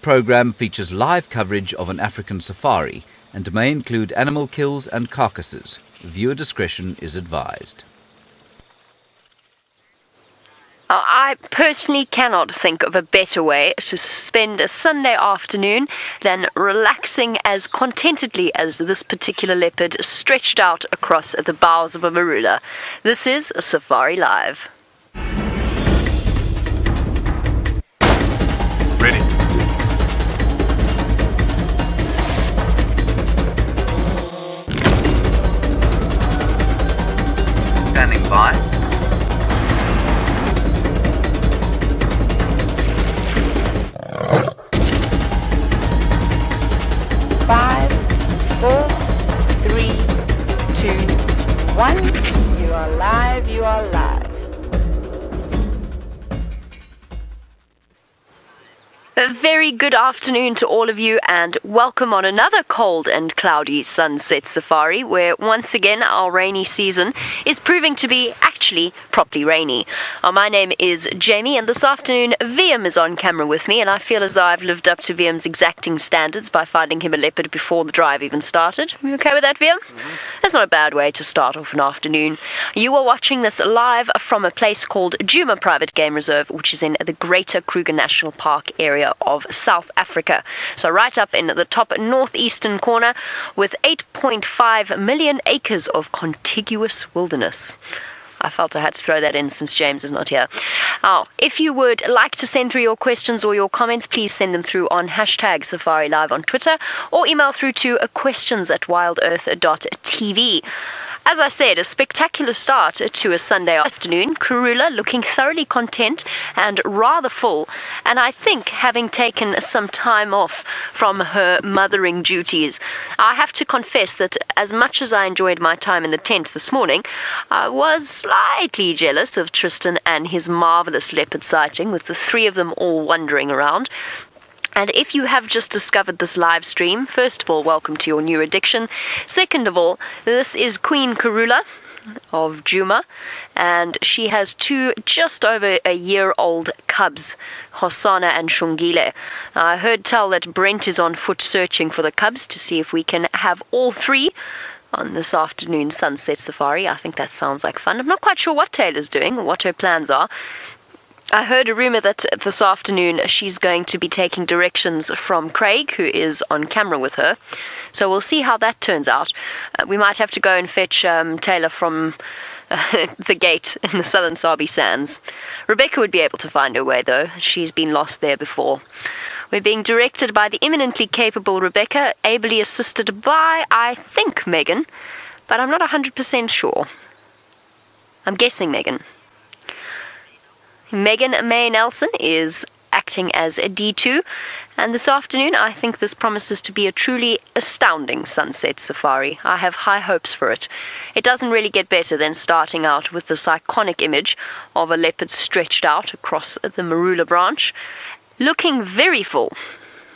programme features live coverage of an African safari and may include animal kills and carcasses. Viewer discretion is advised. I personally cannot think of a better way to spend a Sunday afternoon than relaxing as contentedly as this particular leopard stretched out across the boughs of a marula. This is Safari Live. Ready. Standing by. 5, 4, 3, 2, 1. You are live, you are live. A very good afternoon to all of you, and welcome on another cold and cloudy sunset safari, where once again our rainy season is proving to be actually properly rainy. My name is Jamie, and this afternoon VM is on camera with me, and I feel as though I've lived up to VM's exacting standards by finding him a leopard before the drive even started. You okay with that, VM? That's not a bad way to start off an afternoon. You are watching this live from a place called Djuma Private Game Reserve, which is in the Greater Kruger National Park area of South Africa. So right up in the top northeastern corner with 8.5 million acres of contiguous wilderness. I felt I had to throw that in since James is not here. Now, if you would like to send through your questions or your comments, please send them through on hashtag Safari Live on Twitter or email through to questions@WildEarthTV. As I said, a spectacular start to a Sunday afternoon. Karula looking thoroughly content and rather full, and I think having taken some time off from her mothering duties. I have to confess that as much as I enjoyed my time in the tent this morning, I was slightly jealous of Tristan and his marvellous leopard sighting, with the three of them all wandering around. And if you have just discovered this live stream, first of all, welcome to your new addiction. Second of all, this is Queen Karula of Djuma, and she has two just over a year-old cubs, Hosana and Xongile. I heard tell that Brent is on foot searching for the cubs to see if we can have all three on this afternoon sunset safari. I think that sounds like fun. I'm not quite sure what Tayla's doing or what her plans are. I heard a rumour that this afternoon she's going to be taking directions from Craig, who is on camera with her. So we'll see how that turns out. We might have to go and fetch Tayla from the gate in the Southern Sabi Sands. Rebecca would be able to find her way, though. She's been lost there before. We're being directed by the eminently capable Rebecca, ably assisted by, I think, Megan, but I'm not 100% sure. I'm guessing Megan. Megan May Nelson is acting as a D2, and this afternoon I think this promises to be a truly astounding sunset safari. I have high hopes for it. It doesn't really get better than starting out with this iconic image of a leopard stretched out across the marula branch, looking very full.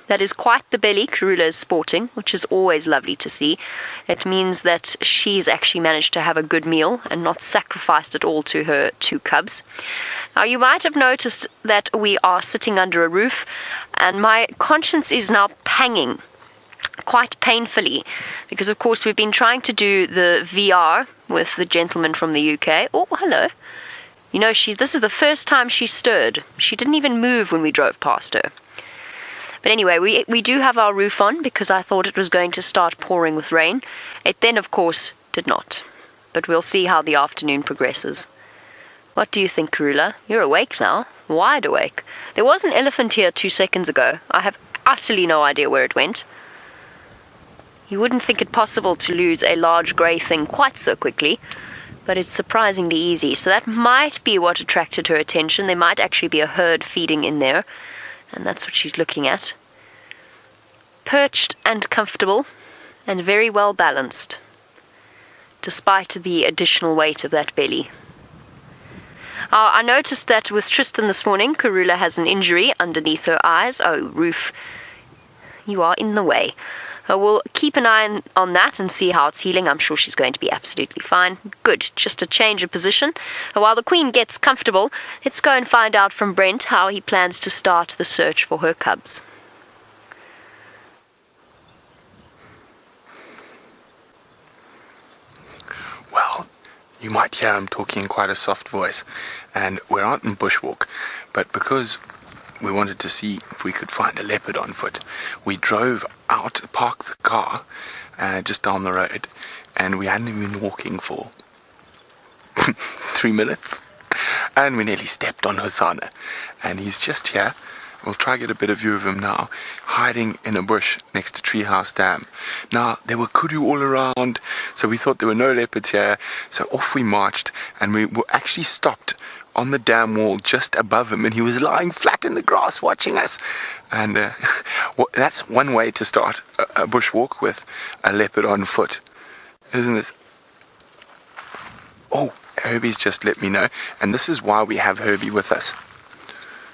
That is quite the belly Karula is sporting, which is always lovely to see. It means that she's actually managed to have a good meal and not sacrificed it all to her two cubs. Now, you might have noticed that we are sitting under a roof, and my conscience is now panging quite painfully, because of course we've been trying to do the VR with the gentleman from the UK. Oh, hello. You know, this is the first time she stirred. She didn't even move when we drove past her. But anyway, we do have our roof on because I thought it was going to start pouring with rain. It then, of course, did not. But we'll see how the afternoon progresses. What do you think, Karula? You're awake now. Wide awake. There was an elephant here 2 seconds ago. I have utterly no idea where it went. You wouldn't think it possible to lose a large grey thing quite so quickly, but it's surprisingly easy. So that might be what attracted her attention. There might actually be a herd feeding in there, and that's what she's looking at. Perched and comfortable, and very well balanced, despite the additional weight of that belly. I noticed that with Tristan this morning, Karula has an injury underneath her eyes. Oh, Roof, you are in the way. We'll keep an eye on that and see how it's healing. I'm sure she's going to be absolutely fine. Good, just a change of position. While the Queen gets comfortable, let's go and find out from Brent how he plans to start the search for her cubs. you might hear him talking in quite a soft voice. And we're out in bushwalk, but because we wanted to see if we could find a leopard on foot, we drove out, parked the car just down the road, and we hadn't been walking for 3 minutes, and we nearly stepped on Hosana, and he's just here. We'll try to get a better view of him now, hiding in a bush next to Treehouse Dam. Now, there were kudu all around, so we thought there were no leopards here, so off we marched, and we were actually stopped on the dam wall just above him, and he was lying flat in the grass watching us. And that's one way to start a bushwalk, with a leopard on foot, isn't this? Oh, Herbie's just let me know, and this is why we have Herbie with us,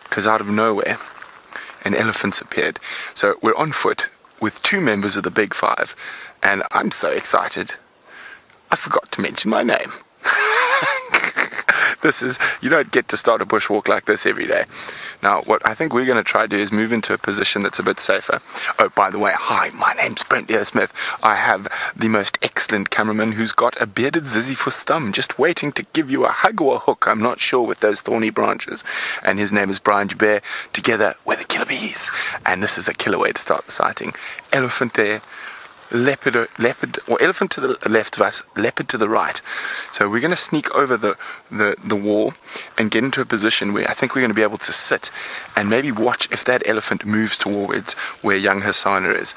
because out of nowhere an elephant's appeared. So we're on foot with 2 members of the Big Five, and I'm so excited I forgot to mention my name. You don't get to start a bushwalk like this every day. Now, what I think we're going to try to do is move into a position that's a bit safer. Oh, by the way, hi, my name's Brent Smith. I have the most excellent cameraman who's got a bearded Sisyphus thumb just waiting to give you a hug or a hook, I'm not sure, with those thorny branches. And his name is Brian Bear, together with the killer bees. And this is a killer way to start the sighting. Elephant there. Leopard or elephant to the left of us, leopard to the right. So we're going to sneak over the wall and get into a position where I think we're going to be able to sit and maybe watch if that elephant moves towards where young Hosana is.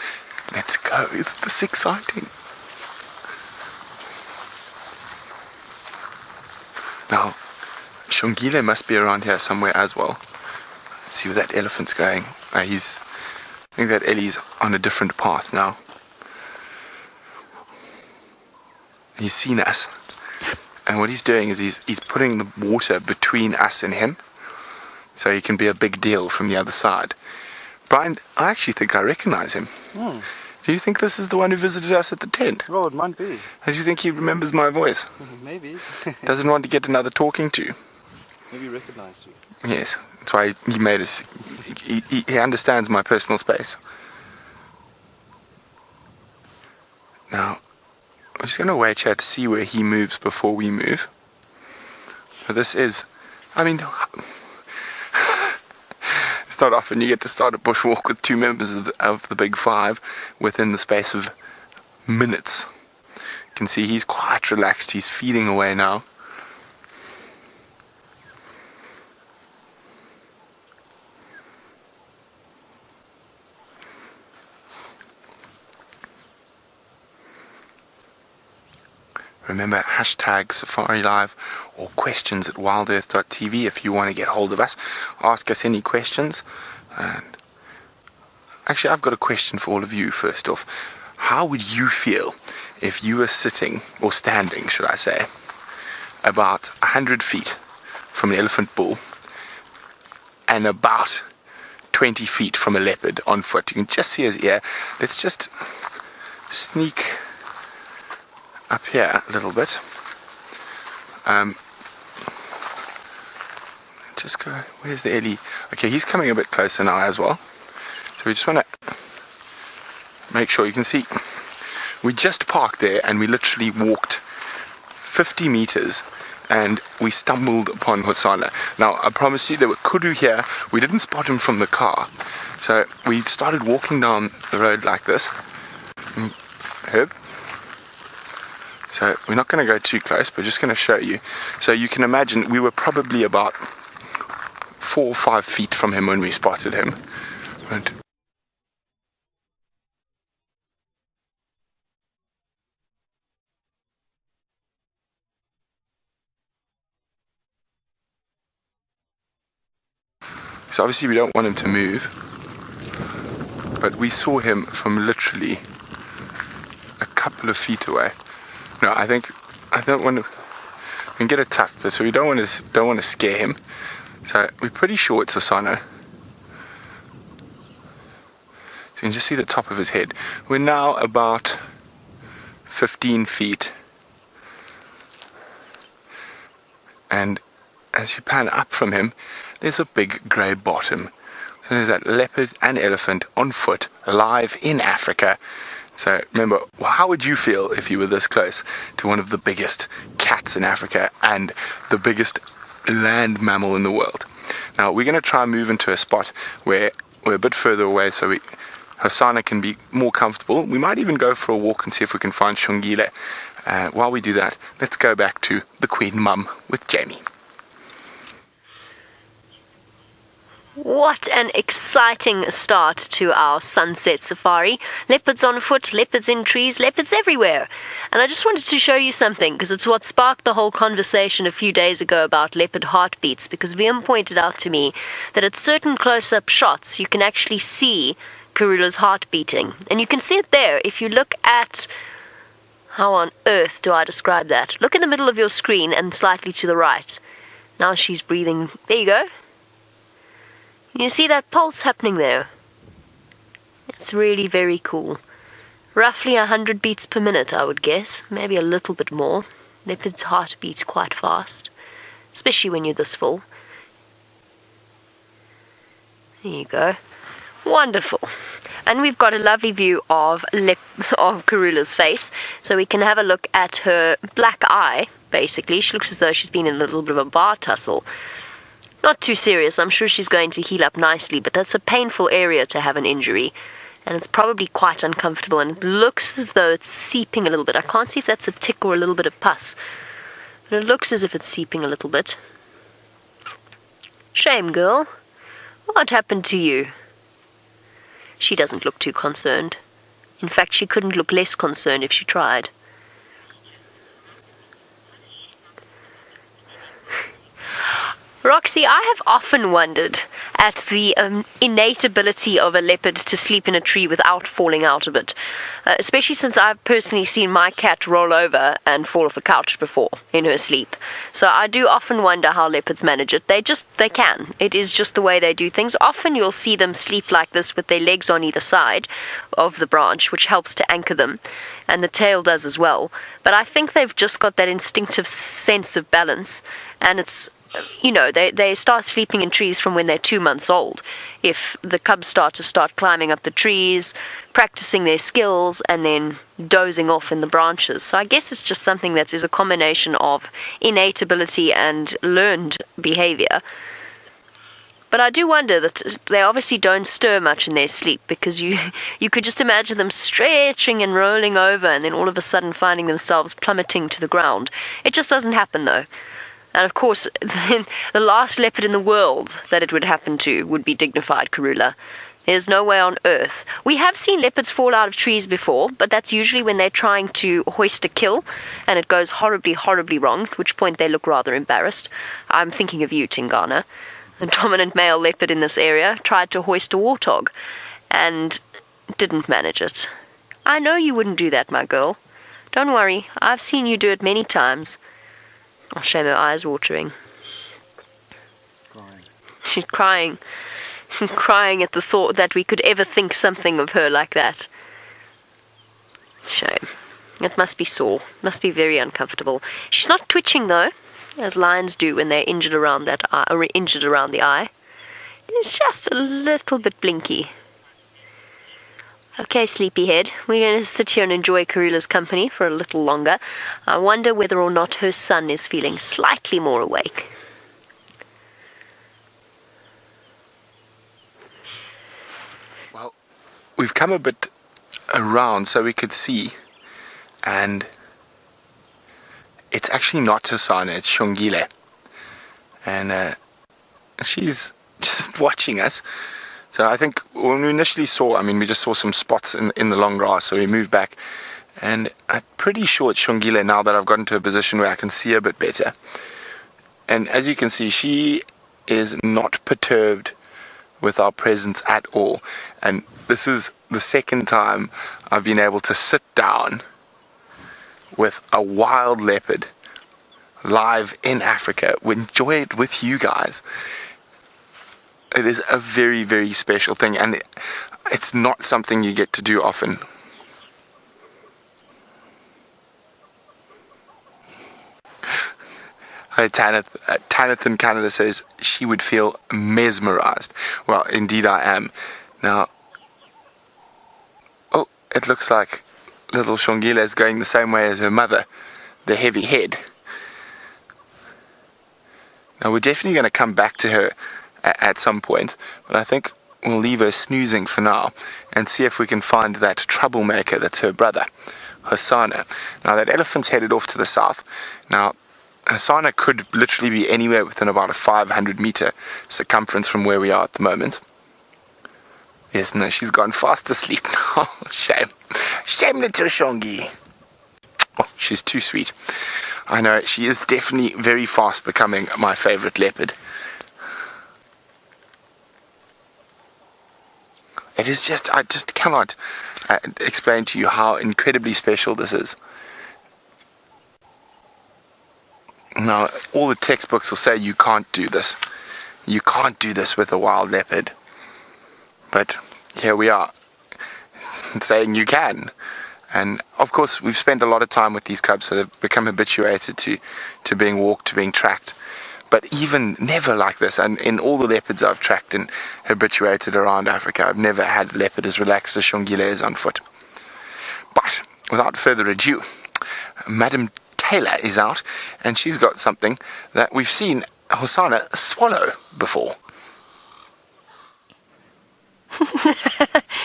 Let's go. Isn't this exciting? Now, Xongile must be around here somewhere as well. Let's see where that elephant's going. I think that Ellie's on a different path now. He's seen us, and what he's doing is he's putting the water between us and him, so he can be a big deal from the other side. Brian, I actually think I recognize him. Do you think this is the one who visited us at the tent? Oh, it might be. Do you think he remembers my voice? Maybe. Doesn't want to get another talking to. Maybe he recognized you. Yes, that's why he made us. He understands my personal space. Now, I'm just going to wait here to see where he moves before we move. So this is, it's not often you get to start a bushwalk with 2 members of the Big Five within the space of minutes. You can see he's quite relaxed. He's feeding away now. Remember, hashtag Safari Live or questions at WildEarthTV if you want to get hold of us. Ask us any questions. And actually, I've got a question for all of you first off. How would you feel if you were sitting, or standing, should I say, about 100 feet from an elephant bull and about 20 feet from a leopard on foot? You can just see his ear. Let's just sneak up here a little bit. Just go, where's the Ellie? Okay, he's coming a bit closer now as well. So we just want to make sure you can see. We just parked there and we literally walked 50 meters and we stumbled upon Hosana. Now, I promise you there were kudu here. We didn't spot him from the car. So we started walking down the road like this. Herb? So we're not going to go too close, but just going to show you. So you can imagine we were probably about 4 or 5 feet from him when we spotted him. And so obviously we don't want him to move, but we saw him from literally a couple of feet away. No, I don't want to. We can get a tough, but so we don't want to scare him. So we're pretty sure it's Hosana. So you can just see the top of his head. We're now about 15 feet, and as you pan up from him, there's a big grey bottom. So there's that leopard and elephant on foot, alive in Africa. So remember, how would you feel if you were this close to one of the biggest cats in Africa and the biggest land mammal in the world? Now we're going to try and move into a spot where we're a bit further away so Hosana can be more comfortable. We might even go for a walk and see if we can find Xongile. While we do that, let's go back to the Queen Mum with Jamie. What an exciting start to our sunset safari. Leopards on foot, leopards in trees, leopards everywhere. And I just wanted to show you something, because it's what sparked the whole conversation a few days ago about leopard heartbeats, because Viam pointed out to me that at certain close-up shots you can actually see Karula's heart beating. And you can see it there if you look at... How on earth do I describe that? Look in the middle of your screen and slightly to the right. Now she's breathing. There you go. You see that pulse happening there? It's really very cool. Roughly 100 beats per minute, I would guess. Maybe a little bit more. Leopard's heart beats quite fast, especially when you're this full. There you go. Wonderful. And we've got a lovely view of Karula's face, so we can have a look at her black eye, basically. She looks as though she's been in a little bit of a bar tussle. Not too serious, I'm sure she's going to heal up nicely, but that's a painful area to have an injury, and it's probably quite uncomfortable, and it looks as though it's seeping a little bit. I can't see if that's a tick or a little bit of pus, but it looks as if it's seeping a little bit. Shame, girl. What happened to you? She doesn't look too concerned. In fact, she couldn't look less concerned if she tried. Roxy, I have often wondered at the innate ability of a leopard to sleep in a tree without falling out of it, especially since I've personally seen my cat roll over and fall off a couch before in her sleep. So I do often wonder how leopards manage it. They can. It is just the way they do things. Often you'll see them sleep like this with their legs on either side of the branch, which helps to anchor them, and the tail does as well. But I think they've just got that instinctive sense of balance, and it's, you know, they start sleeping in trees from when they're 2 months old. If the cubs start climbing up the trees, practicing their skills, and then dozing off in the branches. So I guess it's just something that is a combination of innate ability and learned behavior. But I do wonder that they obviously don't stir much in their sleep, because you could just imagine them stretching and rolling over and then all of a sudden finding themselves plummeting to the ground. It just doesn't happen though. And of course, the last leopard in the world that it would happen to would be dignified Karula. There's no way on earth. We have seen leopards fall out of trees before, but that's usually when they're trying to hoist a kill, and it goes horribly, horribly wrong, at which point they look rather embarrassed. I'm thinking of you, Tingana. The dominant male leopard in this area tried to hoist a warthog, and didn't manage it. I know you wouldn't do that, my girl. Don't worry, I've seen you do it many times. Oh, shame, her eyes watering. Crying. She's crying. Crying at the thought that we could ever think something of her like that. Shame. It must be sore. Must be very uncomfortable. She's not twitching though, as lions do when they're injured around that eye, or injured around the eye. It's just a little bit blinky. Okay, sleepyhead, we're going to sit here and enjoy Karula's company for a little longer. I wonder whether or not her son is feeling slightly more awake. Well, we've come a bit around so we could see, and it's actually not Hosana, it's Xongile. And she's just watching us. So I think when we initially saw, we just saw some spots in the long grass, so we moved back. And I'm pretty sure it's Xongile now that I've gotten to a position where I can see her a bit better. And as you can see, she is not perturbed with our presence at all. And this is the second time I've been able to sit down with a wild leopard live in Africa, enjoy it with you guys. It is a very, very special thing, and it's not something you get to do often. Tanith in Canada says she would feel mesmerized. Well, indeed I am. Now, oh, it looks like little Xongile is going the same way as her mother, the heavy head. Now we're definitely going to come back to her at some point, but I think we'll leave her snoozing for now and see if we can find that troublemaker that's her brother, Hosana. Now that elephant's headed off to the south. Now Hosana could literally be anywhere within about a 500-meter circumference from where we are at the moment. Yes, no, she's gone fast asleep now. Shame. Shame, little Xongi. Oh, she's too sweet. I know, she is definitely very fast becoming my favorite leopard. It is just, I just cannot explain to you how incredibly special this is. Now, all the textbooks will say you can't do this. You can't do this with a wild leopard. But here we are, saying you can. And of course, we've spent a lot of time with these cubs, so they've become habituated to being walked, to being tracked. But even never like this, and in all the leopards I've tracked and habituated around Africa, I've never had a leopard as relaxed as Xongile is on foot. But without further ado, Madam Tayla is out, and she's got something that we've seen Hosana swallow before.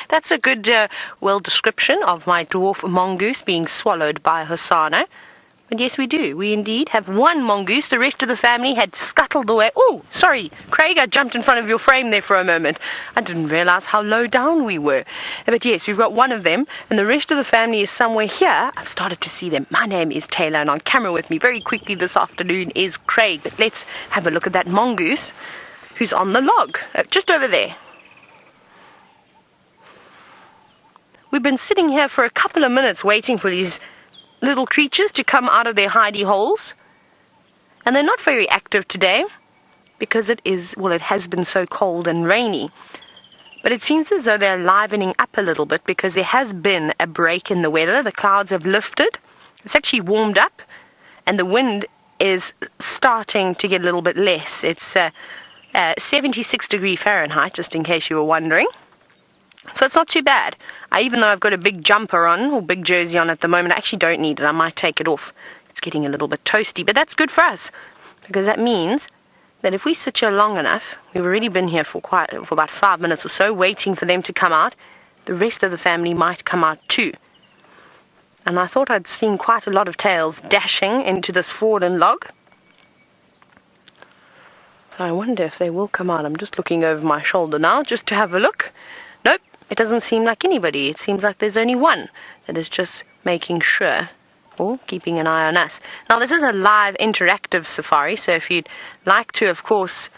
That's a good, description of my dwarf mongoose being swallowed by Hosana. But yes, we do. We indeed have one mongoose. The rest of the family had scuttled away. Oh, sorry, Craig, I jumped in front of your frame there for a moment. I didn't realize how low down we were. But yes, we've got one of them, and the rest of the family is somewhere here. I've started to see them. My name is Tayla, and on camera with me very quickly this afternoon is Craig. But let's have a look at that mongoose who's on the log, just over there. We've been sitting here for a couple of minutes waiting for these little creatures to come out of their hidey holes. And they're not very active today because it has been so cold and rainy. But it seems as though they're livening up a little bit because there has been a break in the weather. The clouds have lifted. It's actually warmed up, and the wind is starting to get a little bit less. It's 76 degrees Fahrenheit, just in case you were wondering. So it's not too bad. Even though I've got a big jumper on, or big jersey on at the moment, I actually don't need it. I might take it off. It's getting a little bit toasty, but that's good for us, because that means that if we sit here long enough, we've already been here for about 5 minutes or so, waiting for them to come out, the rest of the family might come out too. And I thought I'd seen quite a lot of tails dashing into this fallen log. I wonder if they will come out. I'm just looking over my shoulder now, just to have a look. Nope. It doesn't seem like anybody. It seems like there's only one that is just making sure, or keeping an eye on us. Now, this is a live interactive safari, so if you'd like to, of course...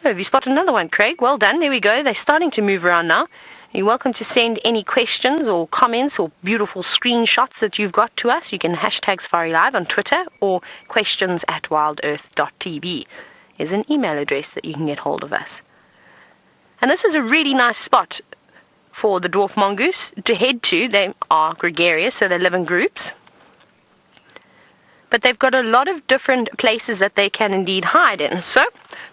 Oh, have you spotted another one, Craig? Well done. There we go. They're starting to move around now. You're welcome to send any questions or comments or beautiful screenshots that you've got to us. You can hashtag Safari Live on Twitter, or questions@WildEarthTV is an email address that you can get hold of us. And this is a really nice spot for the dwarf mongoose to head to. They are gregarious, so they live in groups. But they've got a lot of different places that they can indeed hide in. So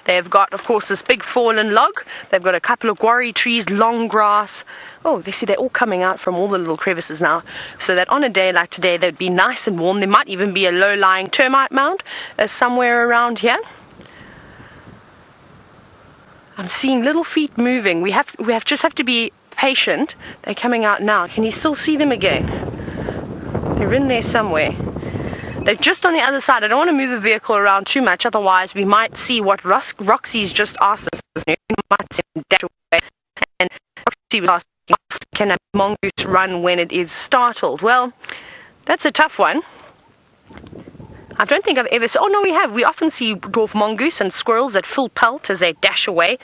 they've got, of course, this big fallen log. They've got a couple of guarri trees, long grass. Oh, they see they're all coming out from all the little crevices now. So that on a day like today, they'd be nice and warm. There might even be a low-lying termite mound somewhere around here. I'm seeing little feet moving. We just have to be patient. They're coming out now. Can you still see them again? They're in there somewhere. They're just on the other side. I don't want to move the vehicle around too much, otherwise we might see what Roxy's just asked us. We might see them dash away. And Roxy was asking, can a mongoose run when it is startled? Well, that's a tough one. I don't think I've ever... Oh, no, we have. We often see dwarf mongoose and squirrels at full pelt as they dash away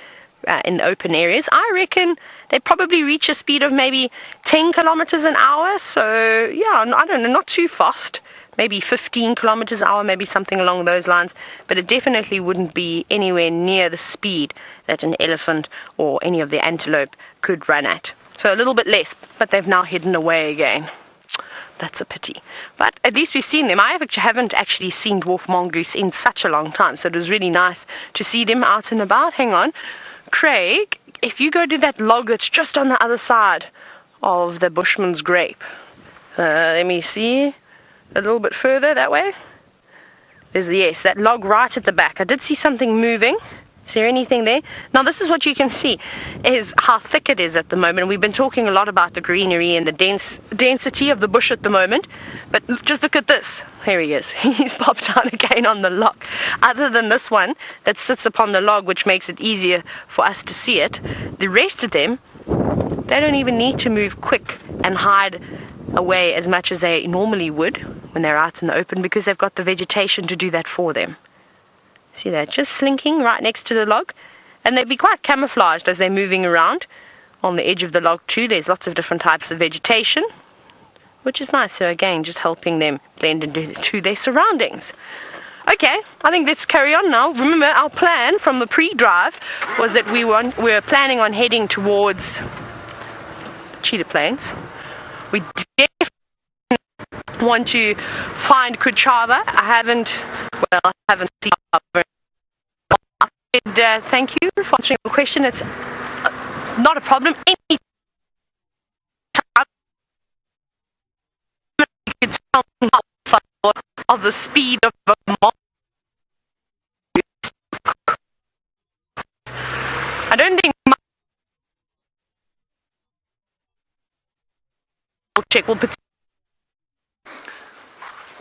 in the open areas. I reckon they probably reach a speed of maybe 10 kilometers an hour. So, yeah, I don't know, not too fast. Maybe 15 kilometers an hour, maybe something along those lines. But it definitely wouldn't be anywhere near the speed that an elephant or any of the antelope could run at. So a little bit less, but they've now hidden away again. That's a pity. But at least we've seen them. I haven't actually seen dwarf mongoose in such a long time, so it was really nice to see them out and about. Hang on. Craig, if you go to that log that's just on the other side of the Bushman's grape, Let me see. A little bit further that way. There's, yes, that log right at the back. I did see something moving. Is there anything there? Now this is what you can see, is how thick it is at the moment. We've been talking a lot about the greenery and the density of the bush at the moment, but just look at this. There he is. He's popped out again on the log. Other than this one that sits upon the log, which makes it easier for us to see it, the rest of them, they don't even need to move quick and hide away as much as they normally would when they're out in the open, because they've got the vegetation to do that for them. See that? Just slinking right next to the log. And they'd be quite camouflaged as they're moving around on the edge of the log too. There's lots of different types of vegetation, which is nice. So again, just helping them blend into their surroundings. Okay, I think let's carry on now. Remember, our plan from the pre-drive was that we were planning on heading towards Cheetah Plains. We definitely want to find Kuchava. I haven't seen her. Thank you for answering the question. It's not a problem. Any time you could tell me of the speed of a mongoose. I don't think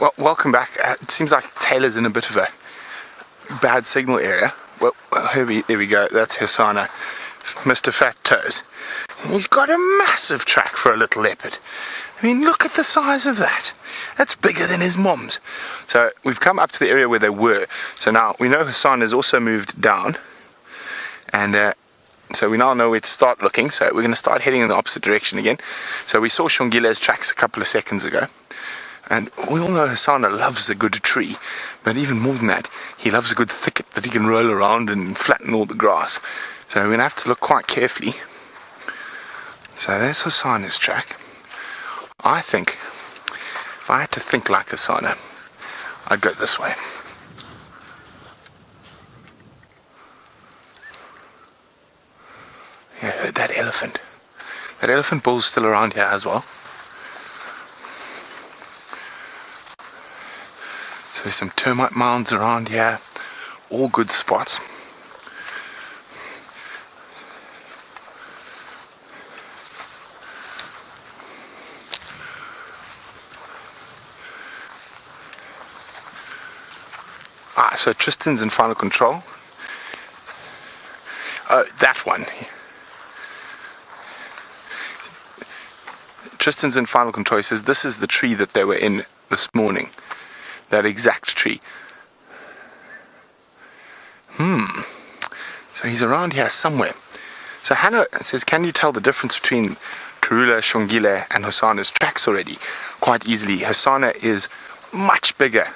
Well, welcome back. It seems like Tayla's in a bit of a bad signal area. Well, here we go. That's Hosana, Mr. Fat Toes. He's got a massive track for a little leopard. I mean, look at the size of that. That's bigger than his mom's. So we've come up to the area where they were. So now we know Hosana's also moved down. And so we now know where to start looking. So we're going to start heading in the opposite direction again. So we saw Xongile's tracks a couple of seconds ago. And we all know Hosana loves a good tree, but even more than that, he loves a good thicket that he can roll around and flatten all the grass. So we're going to have to look quite carefully. So there's Hosana's track. I think, if I had to think like Hosana, I'd go this way. Yeah, I heard that elephant. That elephant bull's still around here as well. There's some termite mounds around here, all good spots. So Tristan's in final control. Oh, that one. Tristan's in final control. He says this is the tree that they were in this morning. That exact tree. So he's around here somewhere. So Hannah says, can you tell the difference between Karula, Xongile and Hosana's tracks already? Quite easily. Hosana is much bigger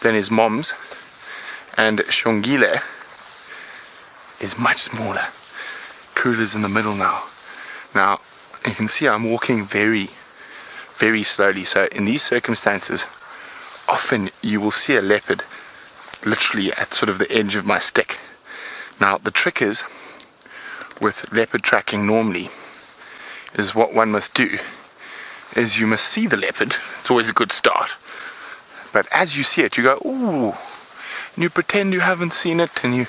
than his mom's, and Xongile is much smaller. Karula's in the middle now. Now, you can see I'm walking very, very slowly. So in these circumstances, often you will see a leopard literally at sort of the edge of my stick. Now the trick is, with leopard tracking normally, is what one must do is you must see the leopard. It's always a good start. But as you see it, you go, ooh, and you pretend you haven't seen it, and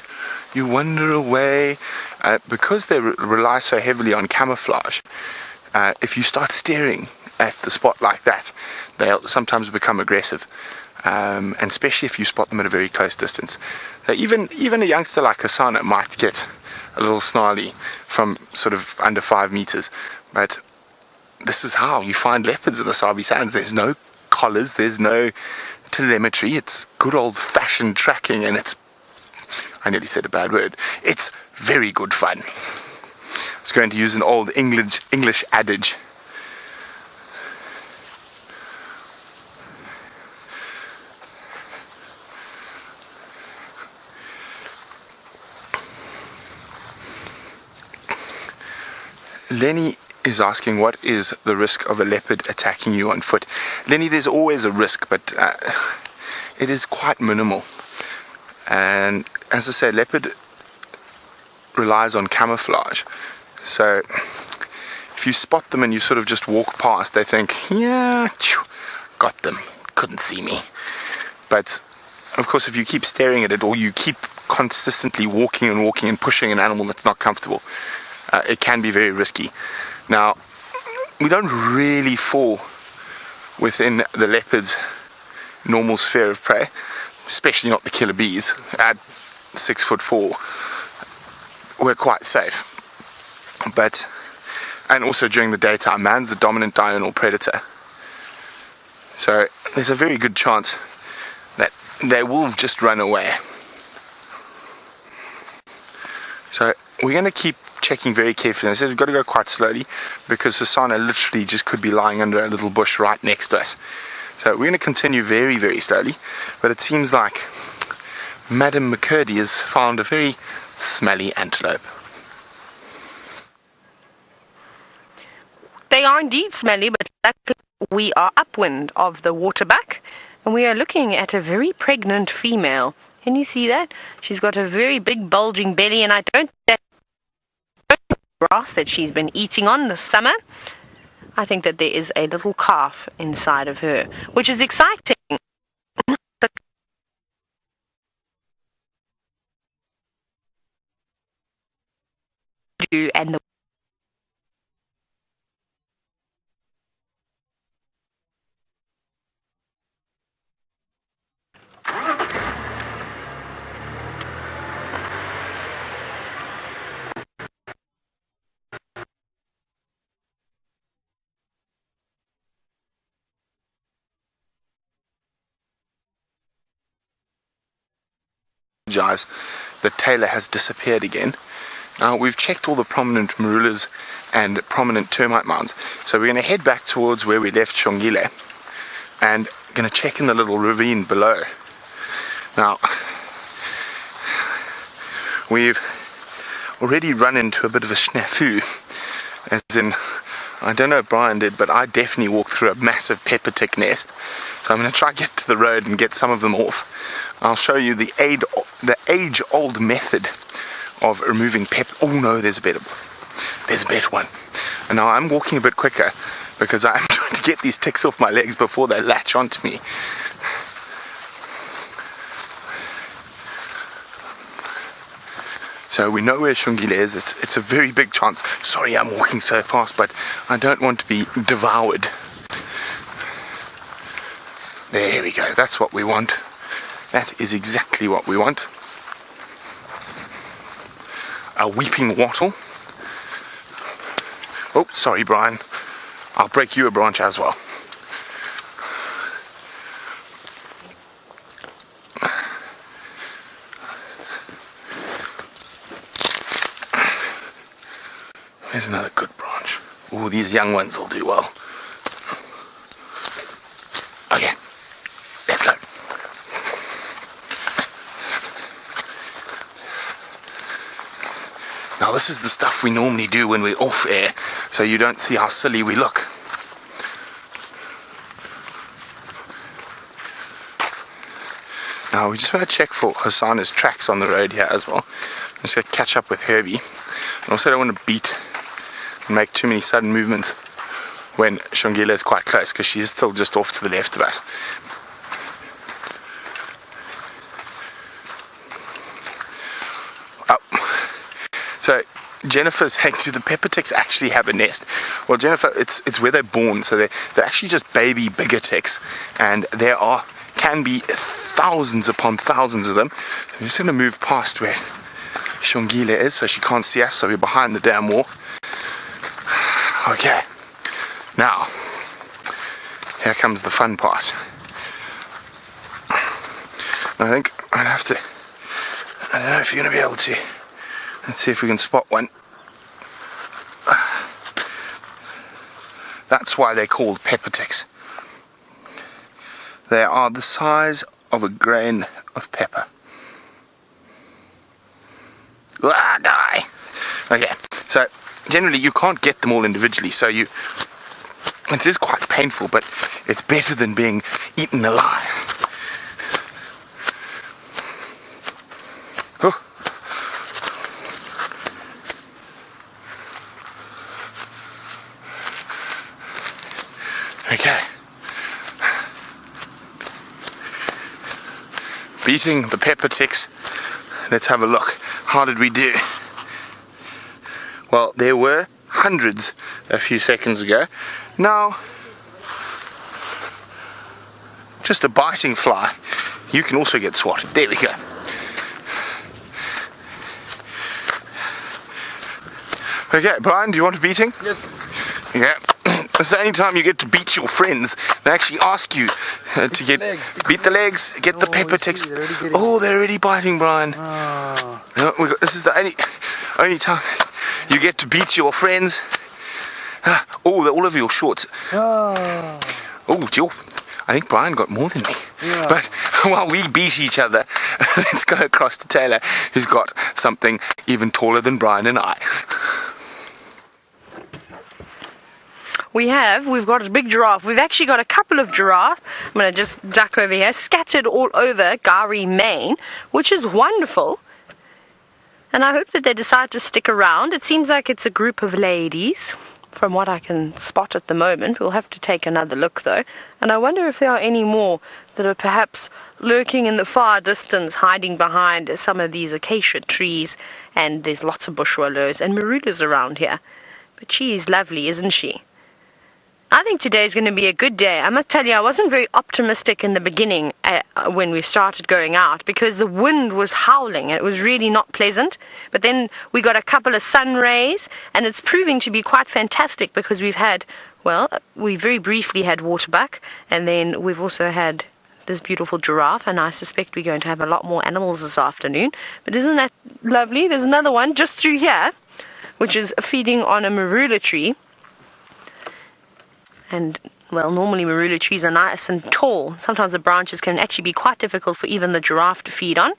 you wander away. Because they rely so heavily on camouflage, if you start staring at the spot like that, they'll sometimes become aggressive, and especially if you spot them at a very close distance. So even a youngster like Hosana might get a little snarly from sort of under 5 meters, but this is how you find leopards in the Sabi Sands. There's no collars, there's no telemetry, it's good old-fashioned tracking, and I nearly said a bad word, it's very good fun. I was going to use an old English adage. Lenny is asking, what is the risk of a leopard attacking you on foot? Lenny, there's always a risk, but it is quite minimal. And as I say, leopard relies on camouflage. So if you spot them and you sort of just walk past, they think, yeah, got them, couldn't see me. But of course, if you keep staring at it, or you keep consistently walking and pushing an animal that's not comfortable, it can be very risky. Now, we don't really fall within the leopard's normal sphere of prey, especially not the killer bees. At 6'4", we're quite safe. But, and also during the daytime, man's the dominant diurnal predator. So there's a very good chance that they will just run away. So we're going to keep checking very carefully. I said we've got to go quite slowly because Hosana literally just could be lying under a little bush right next to us. So we're going to continue very, very slowly. But it seems like Madam McCurdy has found a very smelly antelope. They are indeed smelly, but we are upwind of the Waterbuck, and we are looking at a very pregnant female. Can you see that? She's got a very big bulging belly, and I don't think that grass that she's been eating on this summer. I think that there is a little calf inside of her, which is exciting. And the that Tayla has disappeared again. Now we've checked all the prominent marulas and prominent termite mounds, so we're going to head back towards where we left Xongile and going to check in the little ravine below. Now we've already run into a bit of a snafu, as in, I don't know if Brian did, but I definitely walked through a massive pepper tick nest. So I'm going to try to get to the road and get some of them off. I'll show you the age-old method of removing pepper. Oh no, there's a better one. And now I'm walking a bit quicker because I'm trying to get these ticks off my legs before they latch onto me. So we know where Xongile is. It's a very big chance. Sorry I'm walking so fast, but I don't want to be devoured. There we go. That's what we want. That is exactly what we want. A weeping wattle. Oh, sorry, Brian. I'll break you a branch as well. Here's another good branch. Oh, these young ones will do well. Okay, let's go. Now this is the stuff we normally do when we're off air, so you don't see how silly we look. Now we just want to check for Hosana's tracks on the road here as well. I'm just going to catch up with Herbie. And also don't want to beat and make too many sudden movements when Xongile is quite close, because she's still just off to the left of us. So Jennifer's saying, do the pepper ticks actually have a nest? Well, Jennifer, it's where they're born, so they're actually just baby bigger ticks, and there can be thousands upon thousands of them. So I'm just going to move past where Xongile is so she can't see us, so we're behind the damn wall. Okay, now here comes the fun part. I think I'd have to, I don't know if you're going to be able to. Let's see if we can spot one. That's why they're called pepper ticks. They are the size of a grain of pepper. Ah, die! Okay, so generally you can't get them all individually, so it is quite painful, but it's better than being eaten alive. Okay. Beating the pepper ticks. Let's have a look. How did we do? Well, there were hundreds a few seconds ago. Now, just a biting fly. You can also get swatted. There we go. Okay, Brian, do you want a beating? Yes. Yeah. It's the only time you get to beat your friends. They actually ask you to beat the legs, get the pepper ticks. Oh, they're already biting, Brian. Oh. This is the only time you get to beat your friends. Oh, all over your shorts. Oh, I think Brian got more than me. Yeah. But while we beat each other, let's go across to Tayla, who's got something even taller than Brian and I. We've got a big giraffe. We've actually got a couple of giraffe. I'm going to just duck over here, scattered all over Gari, Maine, which is wonderful. And I hope that they decide to stick around. It seems like it's a group of ladies, from what I can spot at the moment. We'll have to take another look, though. And I wonder if there are any more that are perhaps lurking in the far distance, hiding behind some of these acacia trees. And there's lots of bush willows and marulas around here. But she is lovely, isn't she? I think today is going to be a good day. I must tell you, I wasn't very optimistic in the beginning when we started going out, because the wind was howling and it was really not pleasant. But then we got a couple of sun rays, and it's proving to be quite fantastic, because we very briefly had Waterbuck, and then we've also had this beautiful giraffe, and I suspect we're going to have a lot more animals this afternoon. But isn't that lovely? There's another one just through here, which is feeding on a marula tree. And, well, normally marula trees are nice and tall. Sometimes the branches can actually be quite difficult for even the giraffe to feed on.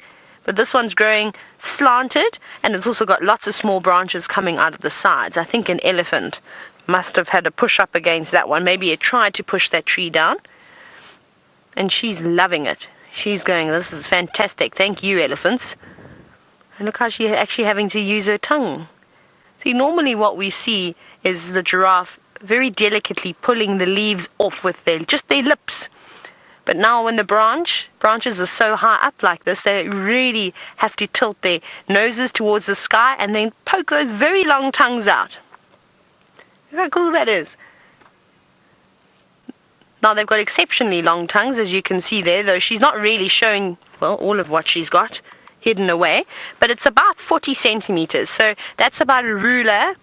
But this one's growing slanted, and it's also got lots of small branches coming out of the sides. I think an elephant must have had a push up against that one. Maybe it tried to push that tree down. And she's loving it. She's going, this is fantastic. Thank you, elephants. And look how she's actually having to use her tongue. See, normally what we see is the giraffe very delicately pulling the leaves off with their lips. But now when the branches are so high up like this, they really have to tilt their noses towards the sky and then poke those very long tongues out. Look how cool that is. Now they've got exceptionally long tongues, as you can see there, though she's not really showing, well, all of what she's got hidden away. But it's about 40 centimeters, so that's about a ruler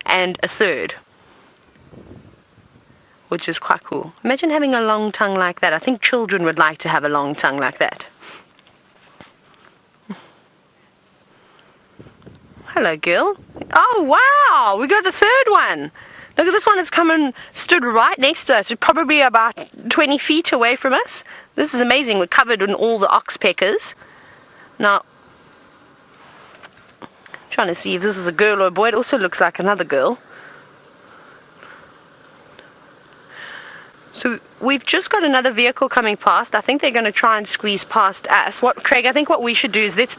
and a third, which is quite cool. Imagine having a long tongue like that. I think children would like to have a long tongue like that. Hello, girl. Oh, wow! We got the third one. Look at this one. It's come and stood right next to us. It's probably about 20 feet away from us. This is amazing. We're covered in all the oxpeckers. Now, I'm trying to see if this is a girl or a boy. It also looks like another girl. So we've just got another vehicle coming past. I think they're going to try and squeeze past us. Craig, I think what we should do is let's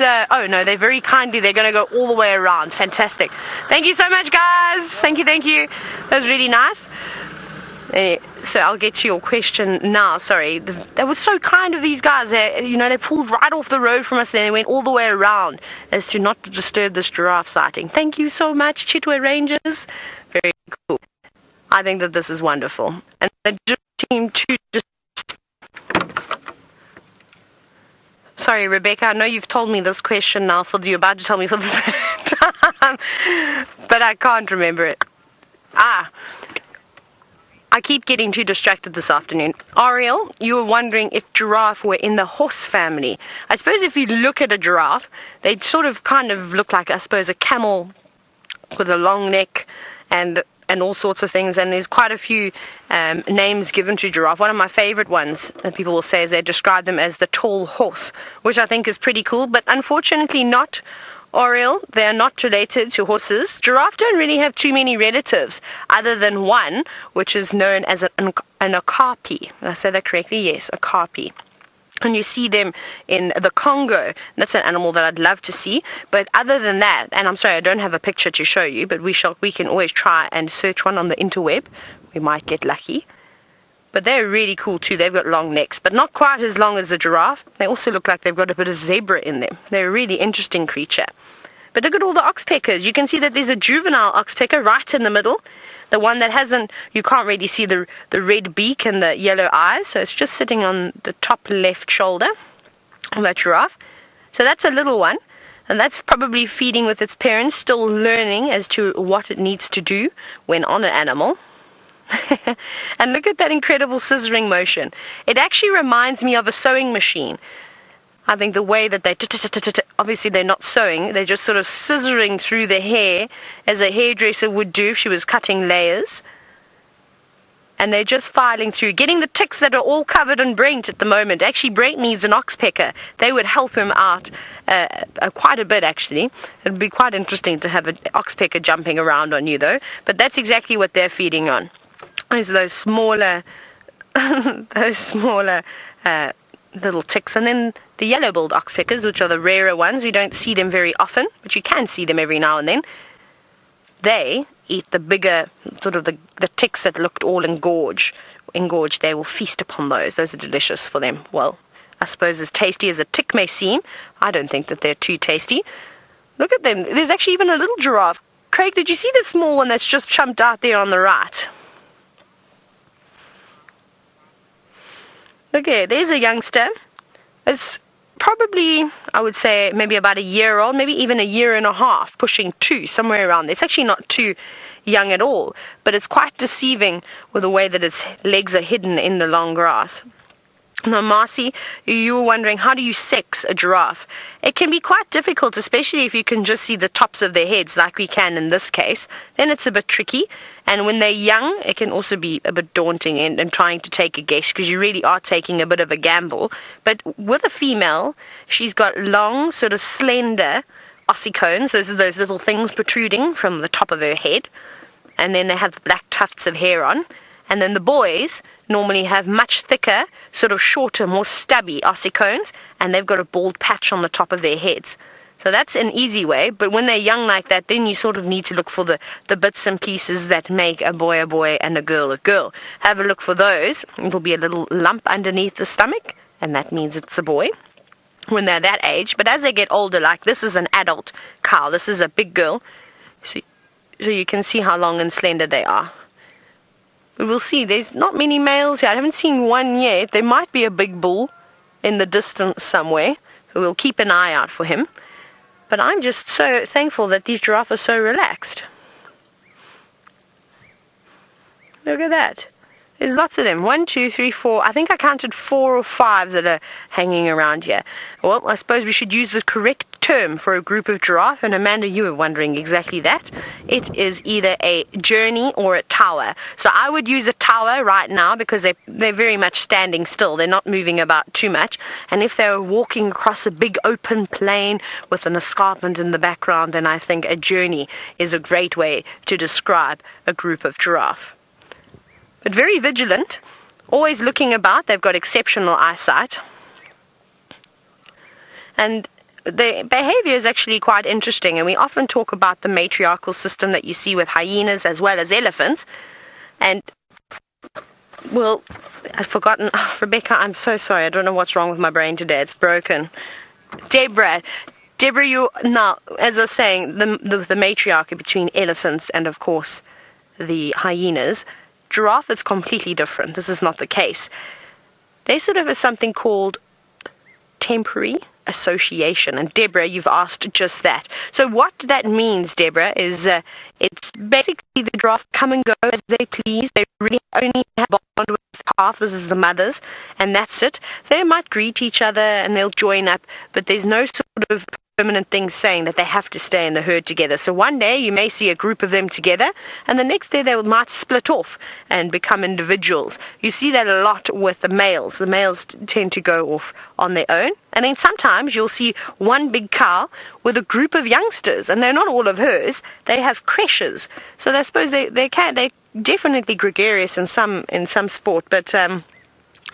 oh no, they're very kindly, they're going to go all the way around. Fantastic. Thank you so much, guys. Thank you. That was really nice. So I'll get to your question now. Sorry, that was so kind of these guys. They pulled right off the road from us, then they went all the way around as to not to disturb this giraffe sighting. Thank you so much, Chitwa Rangers. Very cool. I think that this is wonderful. And they just seem to Sorry, Rebecca, I know you've told me this question now, you're about to tell me for the third time, but I can't remember it. I keep getting too distracted this afternoon. Ariel, you were wondering if giraffe were in the horse family. I suppose if you look at a giraffe, they sort of kind of look like, I suppose, a camel with a long neck and all sorts of things, and there's quite a few names given to giraffe. One of my favorite ones that people will say is they describe them as the tall horse, which I think is pretty cool, but unfortunately not, Oriel. They are not related to horses. Giraffe don't really have too many relatives, other than one, which is known as an okapi. Did I say that correctly? Yes, okapi. And you see them in the Congo. That's an animal that I'd love to see. But other than that, and I'm sorry I don't have a picture to show you, but we can always try and search one on the interweb. We might get lucky. But they're really cool too. They've got long necks, but not quite as long as the giraffe. They also look like they've got a bit of zebra in them. They're a really interesting creature. But look at all the oxpeckers. You can see that there's a juvenile oxpecker right in the middle. The one that hasn't, you can't really see the red beak and the yellow eyes, so it's just sitting on the top left shoulder of that giraffe. So that's a little one, and that's probably feeding with its parents, still learning as to what it needs to do when on an animal. And look at that incredible scissoring motion. It actually reminds me of a sewing machine. I think the way that they, obviously they're not sewing, they're just sort of scissoring through the hair as a hairdresser would do if she was cutting layers. And they're just filing through, getting the ticks that are all covered on Brent at the moment. Actually, Brent needs an oxpecker. They would help him out quite a bit, actually. It would be quite interesting to have an oxpecker jumping around on you, though. But that's exactly what they're feeding on. Is those smaller, little ticks. And then the yellow-billed oxpeckers, which are the rarer ones, we don't see them very often, but you can see them every now and then. They eat the bigger, sort of the ticks that looked all engorged. They will feast upon those. Those are delicious for them. Well, I suppose as tasty as a tick may seem, I don't think that they're too tasty. Look at them. There's actually even a little giraffe. Craig, did you see the small one that's just jumped out there on the right? Okay, there's a youngster. It's probably, I would say, maybe about a year old, maybe even a year and a half, pushing 2, somewhere around there. It's actually not too young at all, but it's quite deceiving with the way that its legs are hidden in the long grass. Now, Marcy, you were wondering, how do you sex a giraffe? It can be quite difficult, especially if you can just see the tops of their heads, like we can in this case. Then it's a bit tricky. And when they're young, it can also be a bit daunting and trying to take a guess, because you really are taking a bit of a gamble. But with a female, she's got long, sort of slender ossicones. Those are those little things protruding from the top of her head. And then they have the black tufts of hair on. And then the boys normally have much thicker, sort of shorter, more stubby ossicones, and they've got a bald patch on the top of their heads. So that's an easy way, but when they're young like that, then you sort of need to look for the bits and pieces that make a boy and a girl a girl. Have a look for those. It'll be a little lump underneath the stomach, and that means it's a boy when they're that age. But as they get older, like this is an adult cow, this is a big girl, so you can see how long and slender they are. But we'll see, there's not many males here. I haven't seen one yet. There might be a big bull in the distance somewhere, so we'll keep an eye out for him. But I'm just so thankful that these giraffes are so relaxed. Look at that. There's lots of them. 1, 2, 3, 4. I think I counted 4 or 5 that are hanging around here. Well, I suppose we should use the correct term for a group of giraffe. And Amanda, you were wondering exactly that. It is either a journey or a tower. So I would use a tower right now because they're very much standing still. They're not moving about too much. And if they're walking across a big open plain with an escarpment in the background, then I think a journey is a great way to describe a group of giraffe. But very vigilant, always looking about. They've got exceptional eyesight. And the behavior is actually quite interesting, and we often talk about the matriarchal system that you see with hyenas as well as elephants. And, well, I've forgotten. Oh, Rebecca, I'm so sorry. I don't know what's wrong with my brain today. It's broken. Deborah, you, now, as I was saying, the matriarchy between elephants and, of course, the hyenas. Giraffe is completely different. This is not the case. They sort of have something called temporary association. And Deborah, you've asked just that. So what that means, Deborah, is it's basically the giraffe come and go as they please. They really only have a bond with the calf. This is the mothers, and that's it. They might greet each other and they'll join up, but there's no sort of permanent things saying that they have to stay in the herd together. So one day you may see a group of them together, and the next day they might split off and become individuals. You see that a lot with the males. The males tend to go off on their own, and then sometimes you'll see one big cow with a group of youngsters, and they're not all of hers. They have creches. So I suppose they're definitely gregarious in some sport, but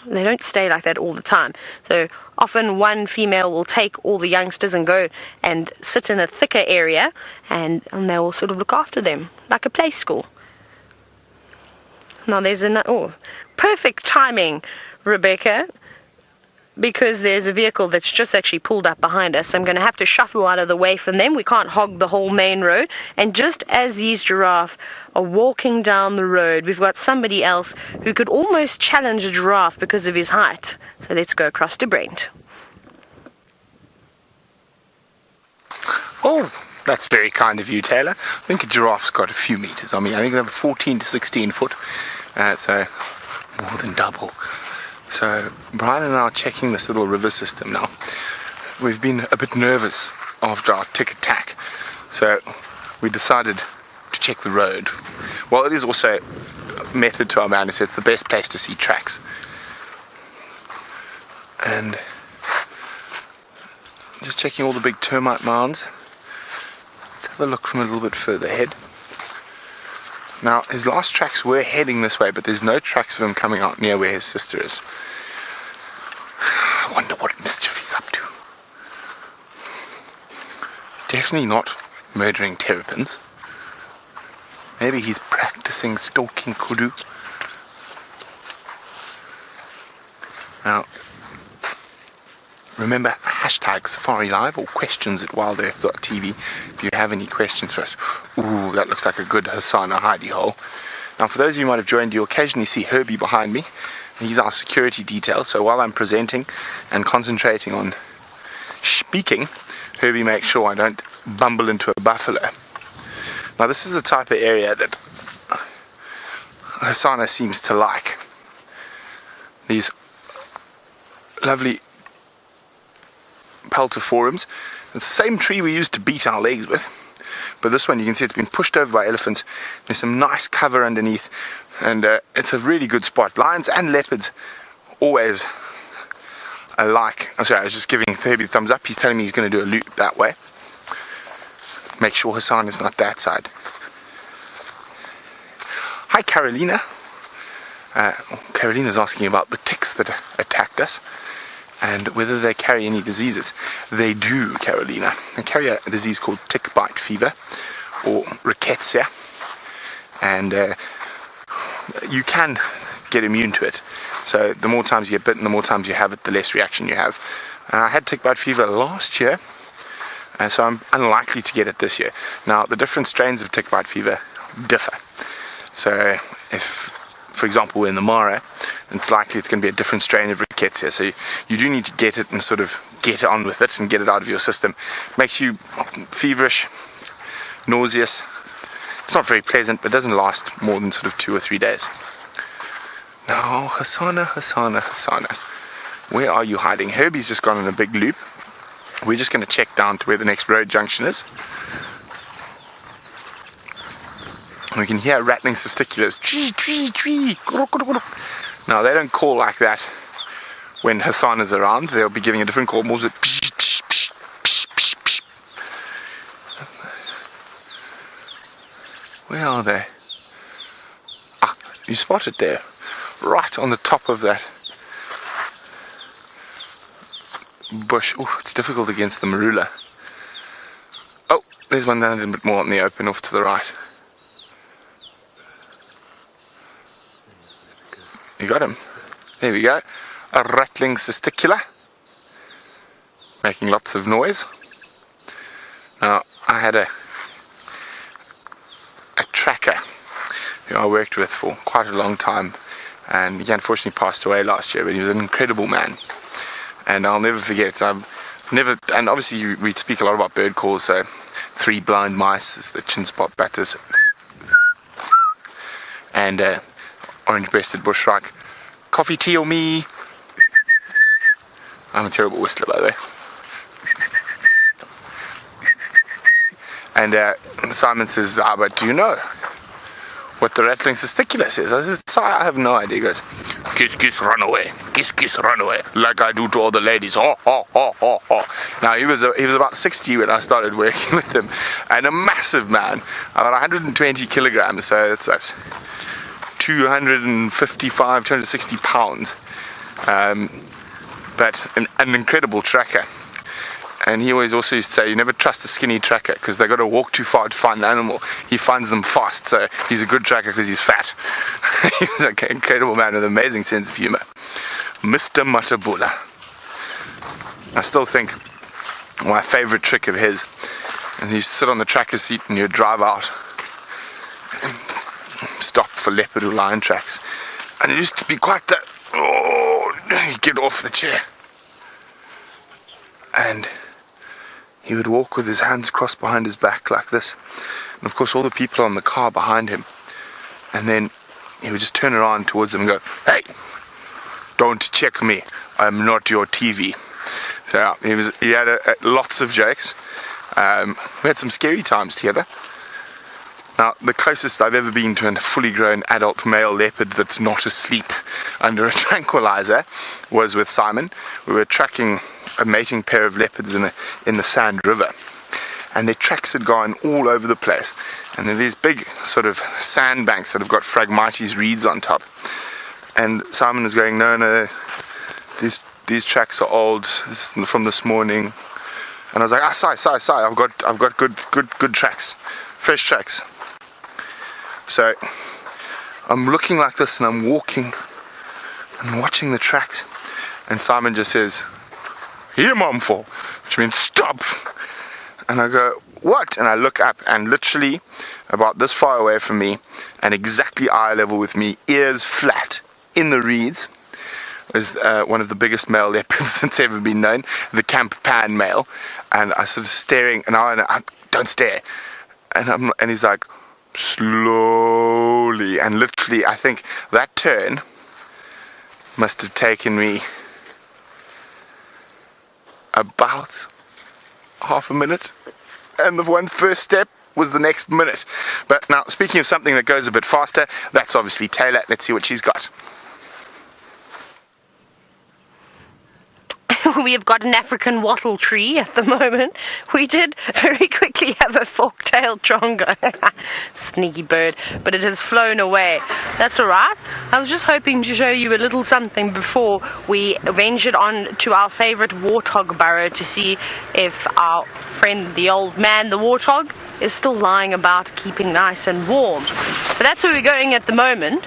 they don't stay like that all the time. So often one female will take all the youngsters and go and sit in a thicker area, and they will sort of look after them like a play school. Now there's perfect timing, Rebecca, because there's a vehicle that's just actually pulled up behind us. I'm going to have to shuffle out of the way from them. We can't hog the whole main road. And just as these giraffe are walking down the road, we've got somebody else who could almost challenge a giraffe because of his height. So let's go across to Brent. Oh, that's very kind of you, Tayla. I think a giraffe's got a few meters on me. I think they have 14 to 16 foot. So more than double. So Brian and I are checking this little river system now. We've been a bit nervous after our tick attack, so we decided to check the road. Well, it is also a method to our madness. It's the best place to see tracks. And just checking all the big termite mounds. Let's have a look from a little bit further ahead. Now, his last tracks were heading this way, but there's no tracks of him coming out near where his sister is. I wonder what mischief he's up to. He's definitely not murdering terrapins. Maybe he's practicing stalking kudu. Now, remember, hashtag Safari Live or questions at WildEarthTV if you have any questions for us. Ooh, that looks like a good Hosana hidey hole. Now, for those of you who might have joined, you occasionally see Herbie behind me. He's our security detail, so while I'm presenting and concentrating on speaking, Herbie makes sure I don't bumble into a buffalo. Now, this is the type of area that Hosana seems to like. These lovely peltiforums. It's the same tree we used to beat our legs with, but this one you can see it's been pushed over by elephants. There's some nice cover underneath, and it's a really good spot. Lions and leopards always alike. I'm sorry, I was just giving Herbie the thumbs up. He's telling me he's going to do a loop that way. Make sure Hosana is not that side. Hi, Carolina. Carolina's asking about the ticks that attacked us and whether they carry any diseases. They do, Carolina. They carry a disease called tick bite fever, or rickettsia, and you can get immune to it. So the more times you get bitten, the more times you have it, the less reaction you have. I had tick bite fever last year, so I'm unlikely to get it this year. Now, the different strains of tick bite fever differ. So if, for example, we're in the Mara, it's likely it's going to be a different strain of rickettsia. So you do need to get it and sort of get on with it and get it out of your system. Makes you feverish, nauseous. It's not very pleasant, but doesn't last more than sort of 2 or 3 days. Now, Hosana, where are you hiding? Herbie's just gone on a big loop. We're just going to check down to where the next road junction is. We can hear rattling testiculars. Tree, tree, tree. Now, they don't call like that when Hosana's around. They'll be giving a different call. More where are they? Ah, you spot it there. Right on the top of that bush. Oh, it's difficult against the marula. Oh, there's one down a little bit more in the open off to the right. You got him. There we go. A rattling testicular. Making lots of noise. Now, I had a tracker who I worked with for quite a long time, and he unfortunately passed away last year, but he was an incredible man. And I'll never forget, and obviously we speak a lot about bird calls, so 3 blind mice is the chin spot batters. And orange-breasted bushshrike. Coffee, tea, or me? I'm a terrible whistler, by the way. And Simon says, but do you know what the rattling testicular says? I said, sorry, I have no idea. He goes, kiss, kiss, run away. Kiss, kiss, run away. Like I do to all the ladies. Ho, ho, ho, ho, ho. Now, he was about 60 when I started working with him. And a massive man. About 120 kilograms. So that's 255, 260 pounds. but an incredible tracker. And he always also used to say, you never trust a skinny tracker because they've got to walk too far to find the animal. He finds them fast, so he's a good tracker because he's fat. He's an incredible man with an amazing sense of humor. Mr. Matabula. I still think my favorite trick of his is he used to sit on the tracker seat and you'd drive out and stop for leopard or lion tracks. And it used to be quite that, he'd get off the chair. And he would walk with his hands crossed behind his back like this. And of course all the people on the car behind him. And then he would just turn around towards them and go, "Hey, don't check me. I'm not your TV." So he had lots of jokes. We had some scary times together. Now, the closest I've ever been to a fully grown adult male leopard that's not asleep under a tranquilizer was with Simon. We were tracking a mating pair of leopards in the Sand River, and their tracks had gone all over the place, and there are these big sort of sandbanks that have got Phragmites reeds on top, and Simon was going, no, these tracks are old, from this morning. And I was like, Sai, I've got good tracks, fresh tracks. So I'm looking like this and I'm walking and watching the tracks, and Simon just says, "Here, Mumful," which means stop. And I go, "What?" And I look up, and literally about this far away from me and exactly eye level with me, ears flat in the reeds, was one of the biggest male leopards that's ever been known, the Camp Pan male. And I sort of staring, and I don't stare. And he's like, slowly, and literally I think that turn must have taken me about half a minute, and the one first step was the next minute. But now, speaking of something that goes a bit faster, that's obviously Tayla. Let's see what she's got. We have got an African wattle tree at the moment. We did very quickly have a fork-tailed drongo. Sneaky bird, but it has flown away. That's alright. I was just hoping to show you a little something before we ventured on to our favorite warthog burrow to see if our friend, the old man, the warthog, is still lying about, keeping nice and warm. But that's where we're going at the moment.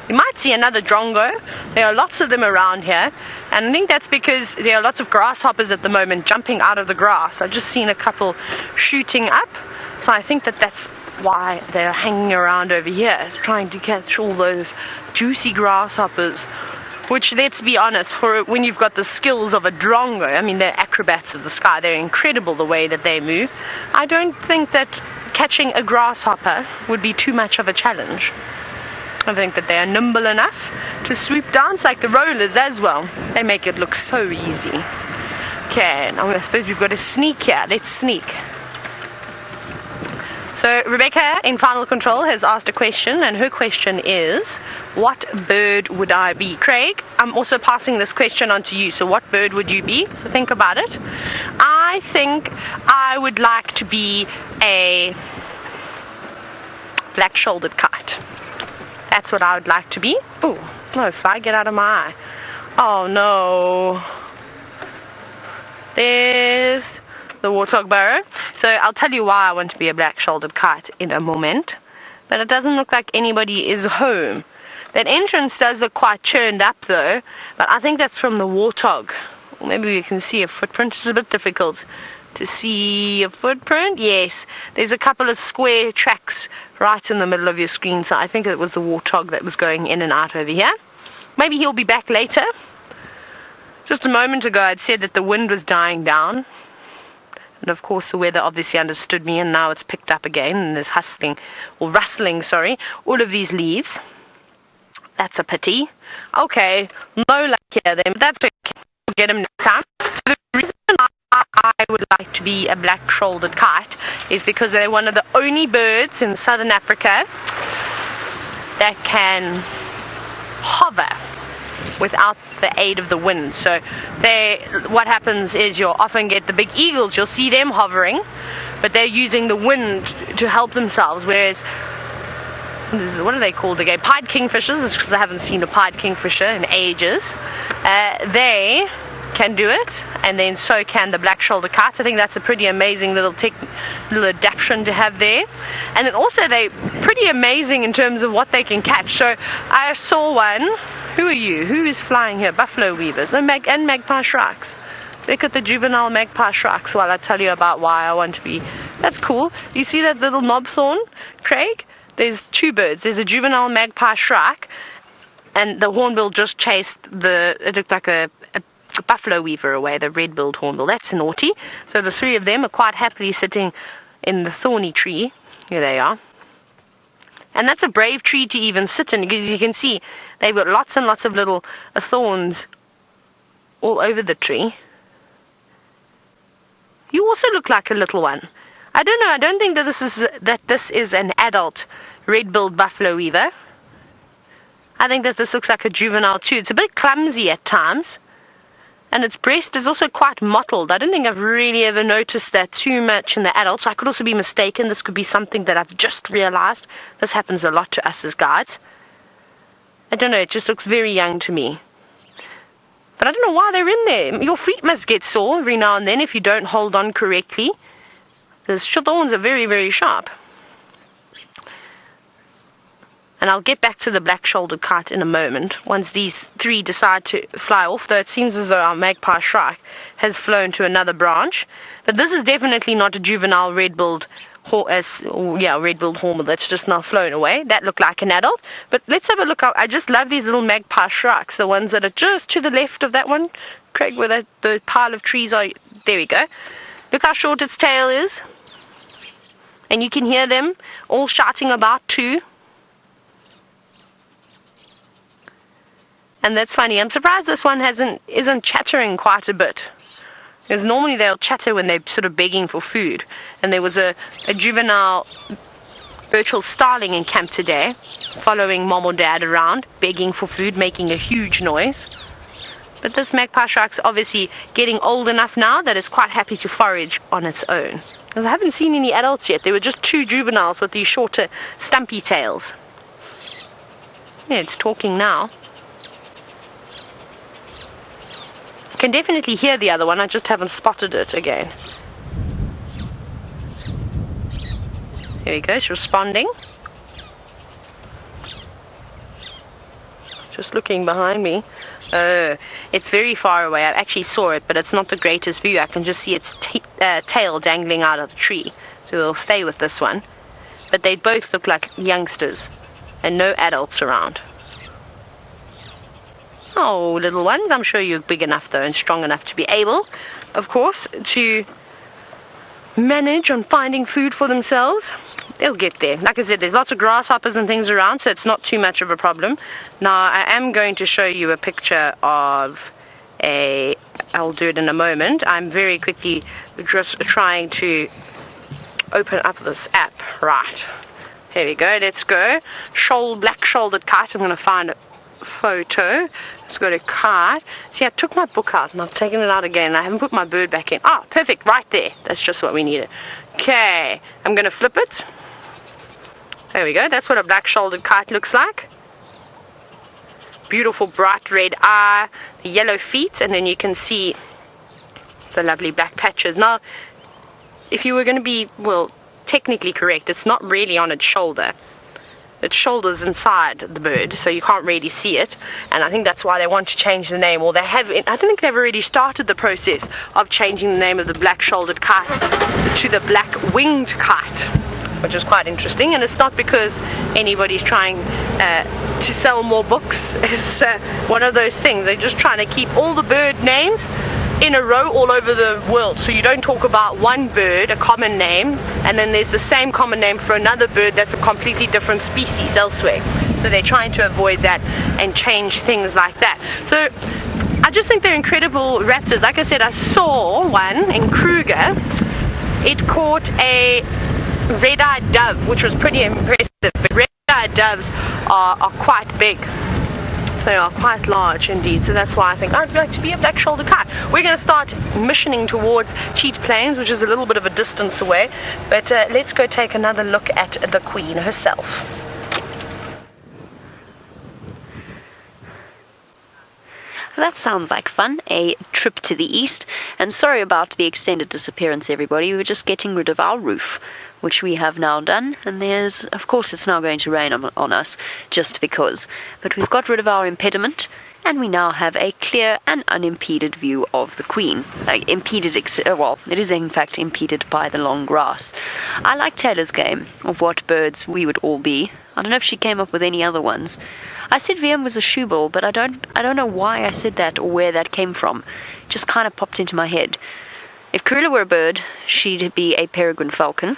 We might see another drongo. There are lots of them around here, and I think that's because there are lots of grasshoppers at the moment jumping out of the grass. I've just seen a couple shooting up, so I think that's why they're hanging around over here, trying to catch all those juicy grasshoppers. Which, let's be honest, for when you've got the skills of a drongo, I mean, they're acrobats of the sky, they're incredible the way that they move. I don't think that catching a grasshopper would be too much of a challenge. I think that they are nimble enough to swoop down. It's like the rollers as well. They make it look so easy. Okay, now I suppose we've got to sneak here. Let's sneak. So Rebecca in Final Control has asked a question, and her question is, what bird would I be? Craig, I'm also passing this question on to you. So what bird would you be? So think about it. I think I would like to be a black-shouldered kite. That's what I would like to be. Oh, no, fly, get out of my eye. Oh, no. There's the warthog burrow. So I'll tell you why I want to be a black-shouldered kite in a moment. But it doesn't look like anybody is home. That entrance does look quite churned up, though. But I think that's from the warthog. Or maybe we can see a footprint. It's a bit difficult to see a footprint. Yes, there's a couple of square tracks right in the middle of your screen, so I think it was the warthog that was going in and out over here. Maybe he'll be back later. Just a moment ago I'd said that the wind was dying down, and of course the weather obviously understood me, and now it's picked up again and is rustling all of these leaves. That's a pity. Okay, no luck here then, but that's okay. We'll get him next time. The reason I would like to be a black-shouldered kite is because they're one of the only birds in southern Africa that can hover without the aid of the wind. So what happens is you'll often get the big eagles, you'll see them hovering, but they're using the wind to help themselves, whereas what are they called again? Pied kingfishers, because I haven't seen a pied kingfisher in ages. They can do it, and then so can the black-shouldered kite. I think that's a pretty amazing little adaptation to have there. And then also they're pretty amazing in terms of what they can catch. So I saw one. Who are you? Who is flying here? Buffalo weavers and magpie shrikes. Look at the juvenile magpie shrikes while I tell you about why I want to be. That's cool. You see that little knobthorn, Craig? There's two birds. There's a juvenile magpie shrike, and the hornbill just chased it looked like a buffalo weaver away, the red-billed hornbill. That's naughty. So the three of them are quite happily sitting in the thorny tree. Here they are. And that's a brave tree to even sit in, because you can see they've got lots and lots of little thorns all over the tree. You also look like a little one. I don't know, I don't think that this is an adult red-billed buffalo weaver. I think that this looks like a juvenile too. It's a bit clumsy at times. And its breast is also quite mottled. I don't think I've really ever noticed that too much in the adults. I could also be mistaken. This could be something that I've just realized. This happens a lot to us as guides. I don't know, it just looks very young to me. But I don't know why they're in there. Your feet must get sore every now and then if you don't hold on correctly. The thorns are very, very sharp. And I'll get back to the black-shouldered kite in a moment, once these three decide to fly off, though it seems as though our magpie shrike has flown to another branch. But this is definitely not a juvenile red-billed hornbill that's just now flown away. That looked like an adult. But let's have a look. I just love these little magpie shrikes, the ones that are just to the left of that one, Craig, where the pile of trees are. There we go. Look how short its tail is. And you can hear them all shouting about too. And that's funny. I'm surprised this one isn't chattering quite a bit. Because normally they'll chatter when they're sort of begging for food. And there was a juvenile virtual starling in camp today, following mom or dad around, begging for food, making a huge noise. But this magpie shrike's obviously getting old enough now that it's quite happy to forage on its own. Because I haven't seen any adults yet. There were just two juveniles with these shorter, stumpy tails. Yeah, it's talking now. I can definitely hear the other one, I just haven't spotted it again. Here we go, it's responding. Just looking behind me. Oh, it's very far away. I actually saw it, but it's not the greatest view. I can just see its tail dangling out of the tree. So we'll stay with this one. But they both look like youngsters, and no adults around. Oh, little ones, I'm sure you're big enough though and strong enough to be able, of course, to manage on finding food for themselves. They'll get there. Like I said, there's lots of grasshoppers and things around, so it's not too much of a problem. Now, I am going to show you a picture of I'll do it in a moment. I'm very quickly just trying to open up this app. Right. Here we go. Let's go. Black-shouldered kite. I'm going to find a photo. Let's go to kite. See, I took my book out and I've taken it out again. I haven't put my bird back in. Ah, perfect, right there. That's just what we needed. Okay, I'm going to flip it. There we go. That's what a black-shouldered kite looks like. Beautiful bright red eye, the yellow feet, and then you can see the lovely black patches. Now, if you were going to be, well, technically correct, it's not really on its shoulder. Its shoulder's inside the bird, so you can't really see it, and I think that's why they want to change the name, or they have. I don't think they've already started the process of changing the name of the black-shouldered kite to the black-winged kite, which is quite interesting. And it's not because anybody's trying to sell more books. It's one of those things. They're just trying to keep all the bird names in a row all over the world, so you don't talk about one bird, a common name, and then there's the same common name for another bird that's a completely different species elsewhere. So they're trying to avoid that and change things like that. So I just think they're incredible raptors. Like I said, I saw one in Kruger. It caught a red-eyed dove, which was pretty impressive. But red-eyed doves are quite big. They are quite large indeed, so that's why I think I'd like to be a black-shouldered kite. We're going to start missioning towards Cheetah Plains, which is a little bit of a distance away, but let's go take another look at the Queen herself. That sounds like fun, a trip to the east. And sorry about the extended disappearance, everybody. We were just getting rid of our roof, which we have now done. And of course, it's now going to rain on us, just because. But we've got rid of our impediment, and we now have a clear and unimpeded view of the Queen. It is in fact impeded by the long grass. I like Tayla's game of what birds we would all be. I don't know if she came up with any other ones. I said VM was a shoebill, but I don't know why I said that or where that came from. It just kind of popped into my head. If Karula were a bird, she'd be a peregrine falcon.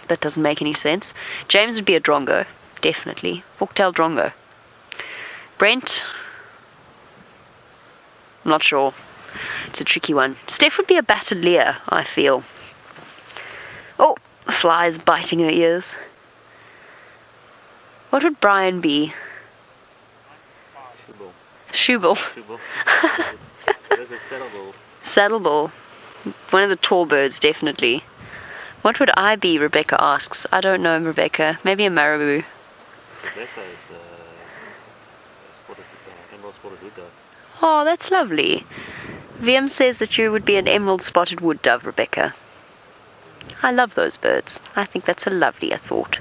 That doesn't make any sense. James would be a drongo, definitely. Fork-tailed drongo. Brent, I'm not sure. It's a tricky one. Steph would be a battalier, I feel. Oh, flies biting her ears. What would Brian be? Shoebill. There's a saddlebull. Saddlebull. One of the tall birds, definitely. What would I be, Rebecca asks. I don't know, Rebecca. Maybe a marabou. Rebecca is emerald spotted wood dove. Oh, that's lovely. VM says that you would be an emerald spotted wood dove, Rebecca. I love those birds. I think that's a lovelier thought.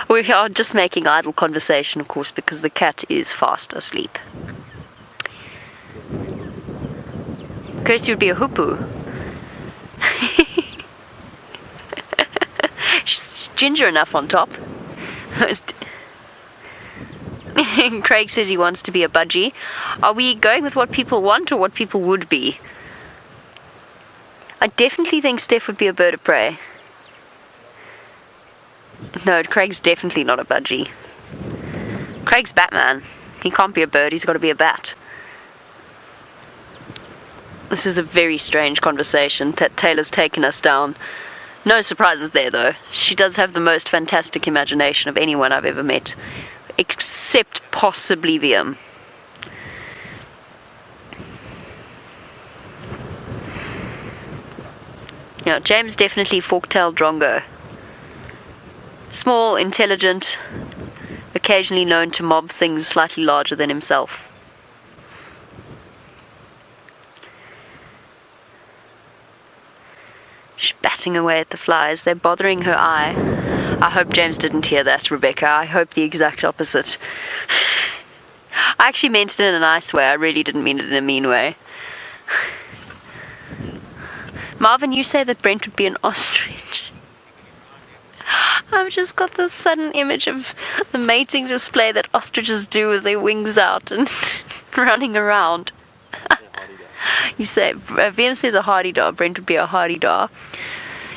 We are just making idle conversation, of course, because the cat is fast asleep. Kirsty would be a hoopoe. She's ginger enough on top. Craig says he wants to be a budgie. Are we going with what people want or what people would be? I definitely think Steph would be a bird of prey. No, Craig's definitely not a budgie. Craig's Batman. He can't be a bird, he's got to be a bat. This is a very strange conversation that Taylor's taken us down. No surprises there, though. She does have the most fantastic imagination of anyone I've ever met. Except possibly VM. Yeah, James definitely fork-tailed drongo. Small, intelligent, occasionally known to mob things slightly larger than himself. She's batting away at the flies. They're bothering her eye. I hope James didn't hear that, Rebecca. I hope the exact opposite. I actually meant it in a nice way. I really didn't mean it in a mean way. Marvin, you say that Brent would be an ostrich. I've just got this sudden image of the mating display that ostriches do with their wings out and running around. You say, VM says a hardy-dar, Brent would be a hardy-dar.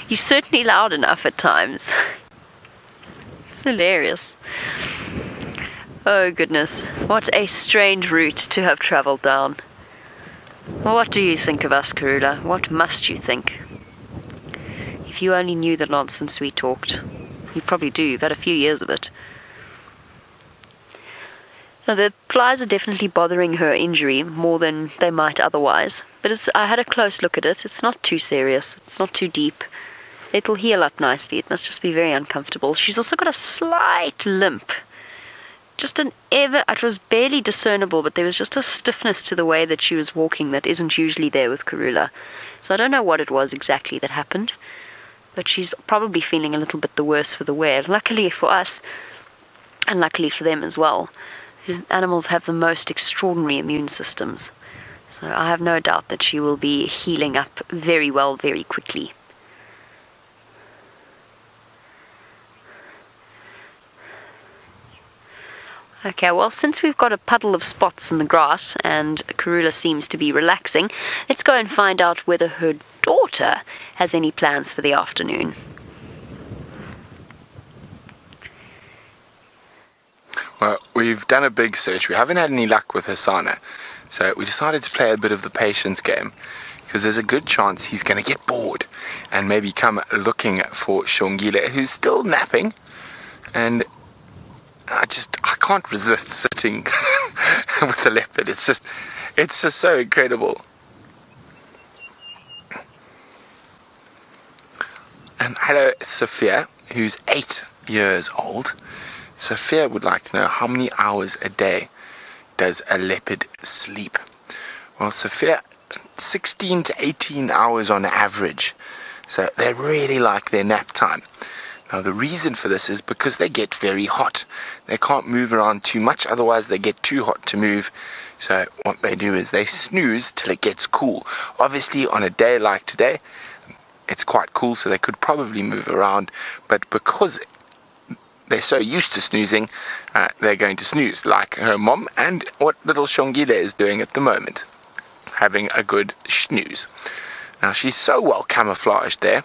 You're certainly loud enough at times. It's hilarious. Oh goodness, what a strange route to have travelled down. What do you think of us, Karula? What must you think? If you only knew the nonsense we talked. You probably do, you've had a few years of it. Now, the flies are definitely bothering her injury more than they might otherwise. But I had a close look at it. It's not too serious. It's not too deep. It'll heal up nicely. It must just be very uncomfortable. She's also got a slight limp. It was barely discernible, but there was just a stiffness to the way that she was walking that isn't usually there with Karula. So I don't know what it was exactly that happened. But she's probably feeling a little bit the worse for the wear. Luckily for us, and luckily for them as well, animals have the most extraordinary immune systems. So I have no doubt that she will be healing up very well, very quickly. Okay, well, since we've got a puddle of spots in the grass and Karula seems to be relaxing, let's go and find out whether her daughter has any plans for the afternoon. Well, we've done a big search. We haven't had any luck with Hosana. So we decided to play a bit of the patience game, because there's a good chance he's going to get bored and maybe come looking for Xongile, who's still napping. And I can't resist sitting with the leopard. It's just so incredible. And hello, Sophia, who's 8 years old. Sophia would like to know, how many hours a day does a leopard sleep? Well, Sophia, 16 to 18 hours on average. So they really like their nap time. Now, the reason for this is because they get very hot. They can't move around too much, otherwise they get too hot to move. So what they do is they snooze till it gets cool. Obviously, on a day like today, it's quite cool, so they could probably move around. But because they're so used to snoozing, they're going to snooze, like her mom and what little Xongile is doing at the moment, having a good snooze. Now, she's so well camouflaged there.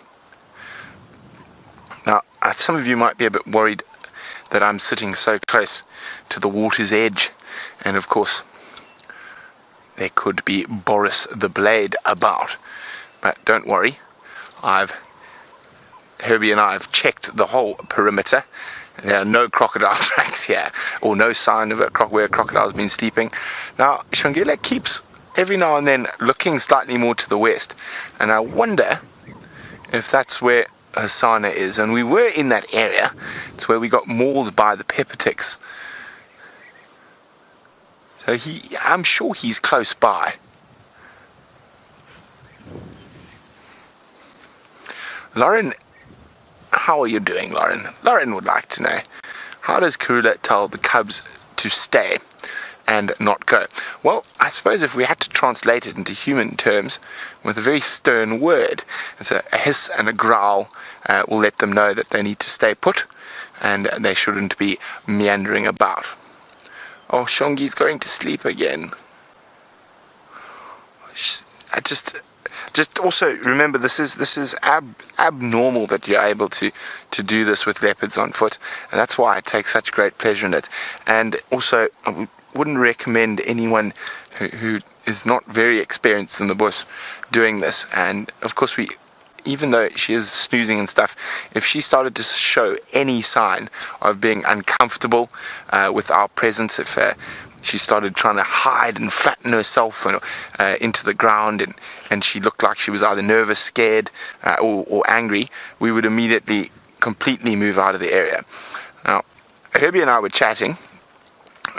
Now, some of you might be a bit worried that I'm sitting so close to the water's edge, and of course there could be Boris the Blade about, but don't worry, Herbie and I have checked the whole perimeter. There are no crocodile tracks here, or no sign of where a crocodile's been sleeping. Now, Xongile keeps every now and then looking slightly more to the west, and I wonder if that's where Hosana is. And we were in that area. It's where we got mauled by the pepper ticks. So I'm sure he's close by. Lauren, how are you doing, Lauren? Lauren would like to know, how does Karula tell the cubs to stay and not go? Well, I suppose if we had to translate it into human terms with a very stern word, it's a hiss and a growl will let them know that they need to stay put and they shouldn't be meandering about. Oh, Xongi's going to sleep again. Just also remember, this is abnormal that you're able to do this with leopards on foot, and that's why I take such great pleasure in it. And also, I wouldn't recommend anyone who is not very experienced in the bush doing this. And of course, even though she is snoozing and stuff, if she started to show any sign of being uncomfortable with our presence, if she started trying to hide and flatten herself into the ground, and she looked like she was either nervous, scared, or angry, we would immediately completely move out of the area. Now, Herbie and I were chatting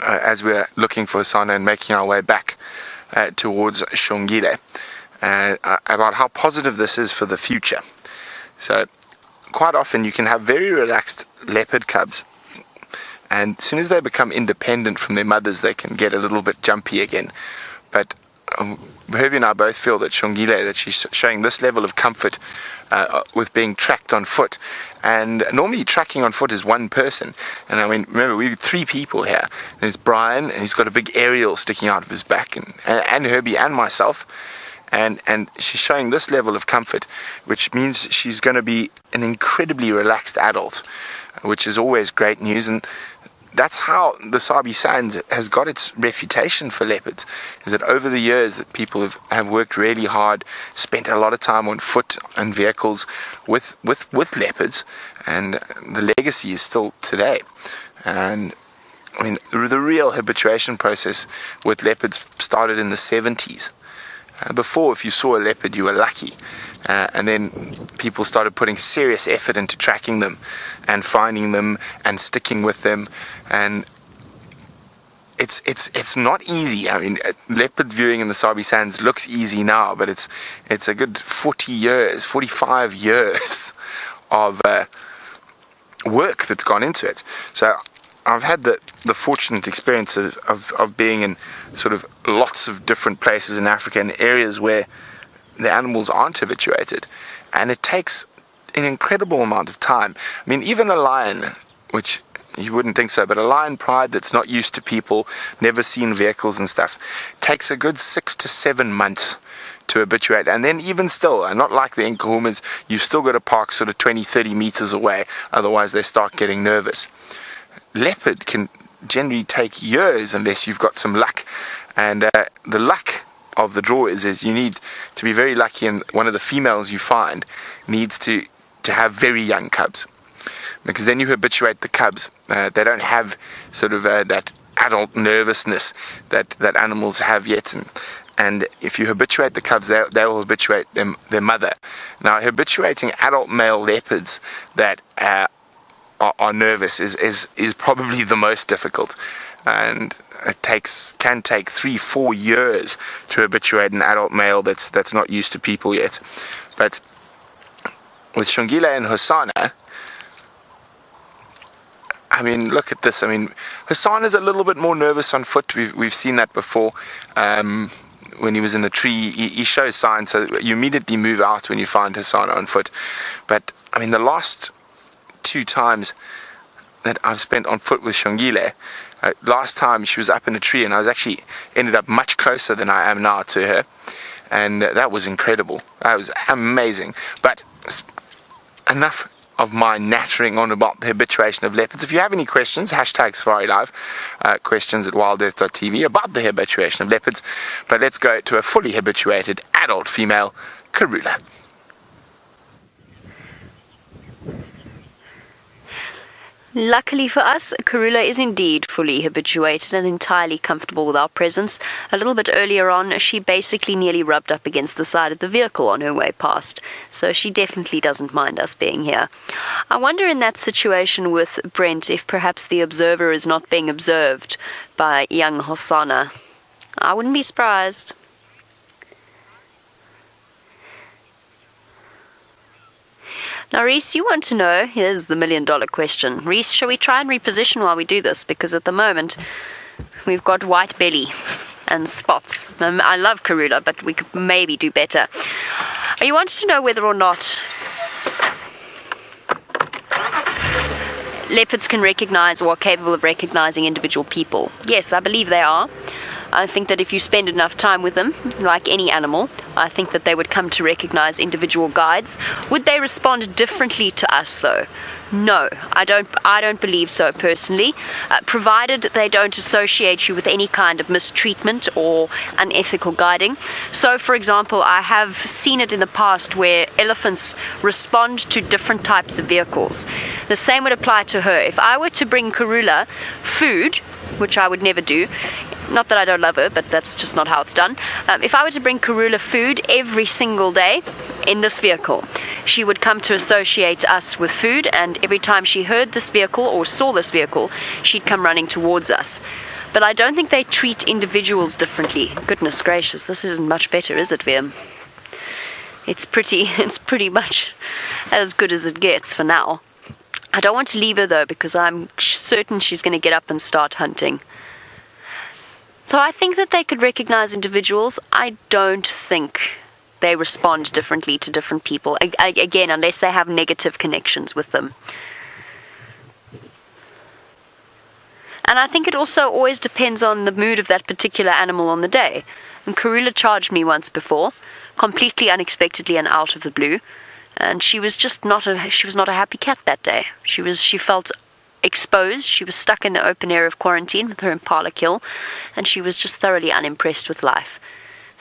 as we were looking for Hosana and making our way back towards Xongile, about how positive this is for the future. So quite often you can have very relaxed leopard cubs, and as soon as they become independent from their mothers, they can get a little bit jumpy again. But Herbie and I both feel that Xongile, that she's showing this level of comfort with being tracked on foot. And normally tracking on foot is one person. And I mean, remember, we've 3 people here. There's Brian, and he's got a big aerial sticking out of his back, and Herbie and myself. And she's showing this level of comfort, which means she's going to be an incredibly relaxed adult, which is always great news. And that's how the Sabi Sands has got its reputation for leopards, is that over the years that people have worked really hard, spent a lot of time on foot and vehicles with leopards, and the legacy is still today. And I mean, the real habituation process with leopards started in the 70s. Before, if you saw a leopard, you were lucky. And then people started putting serious effort into tracking them and finding them and sticking with them. And it's not easy. I mean, leopard viewing in the Sabi Sands looks easy now, but it's a good 45 years of work that's gone into it. So I've had the fortunate experience of being in sort of lots of different places in Africa, in areas where the animals aren't habituated, and it takes an incredible amount of time. I mean, even a lion, which you wouldn't think so, but a lion pride that's not used to people, never seen vehicles and stuff, takes a good 6 to 7 months to habituate. And then even still, and not like the Nkuhumas, you've still got to park sort of 20-30 meters away, otherwise they start getting nervous. Leopard can generally take years unless you've got some luck, and the luck of the draw is you need to be very lucky, and one of the females you find needs to have very young cubs, because then you habituate the cubs. They don't have sort of that adult nervousness that animals have yet, and if you habituate the cubs, they will habituate their mother. Now, habituating adult male leopards that are are nervous is probably the most difficult, and it can take 3-4 years to habituate an adult male that's not used to people yet. But with Xongile and Hosana, I mean, look at this. I mean, Hosana's a little bit more nervous on foot. We've seen that before. When he was in the tree, he shows signs, so you immediately move out when you find Hosana on foot. But I mean, the last 2 times that I've spent on foot with Xongile, last time she was up in a tree, and I was actually ended up much closer than I am now to her, and that was incredible. That was amazing. But enough of my nattering on about the habituation of leopards. If you have any questions, hashtag Safari Live, questions at WildEarthTV about the habituation of leopards. But let's go to a fully habituated adult female, Karula. Luckily for us, Karula is indeed fully habituated and entirely comfortable with our presence. A little bit earlier on, she basically nearly rubbed up against the side of the vehicle on her way past, so she definitely doesn't mind us being here. I wonder in that situation with Brent if perhaps the observer is not being observed by young Hosana. I wouldn't be surprised. Now, Reese, you want to know, here's the $1 million question. Reese, shall we try and reposition while we do this? Because at the moment, we've got white belly and spots. I love Karula, but we could maybe do better. You wanted to know whether or not leopards can recognize or are capable of recognizing individual people. Yes, I believe they are. I think that if you spend enough time with them, like any animal, I think that they would come to recognize individual guides. Would they respond differently to us, though? No, I don't believe so personally, provided they don't associate you with any kind of mistreatment or unethical guiding. So, for example, I have seen it in the past where elephants respond to different types of vehicles. The same would apply to her. If I were to bring Karula food, which I would never do, not that I don't love her, but that's just not how it's done. If I were to bring Karula food every single day in this vehicle, she would come to associate us with food, and every time she heard this vehicle or saw this vehicle, she'd come running towards us. But I don't think they treat individuals differently. Goodness gracious, this isn't much better, is it, VM? It's pretty much as good as it gets for now. I don't want to leave her, though, because I'm certain she's going to get up and start hunting. So I think that they could recognize individuals. I don't think they respond differently to different people. Again, unless they have negative connections with them. And I think it also always depends on the mood of that particular animal on the day. And Karula charged me once before, completely unexpectedly and out of the blue. And she was just not a happy cat that day. She felt exposed. She was stuck in the open air of quarantine with her impala kill, and she was just thoroughly unimpressed with life.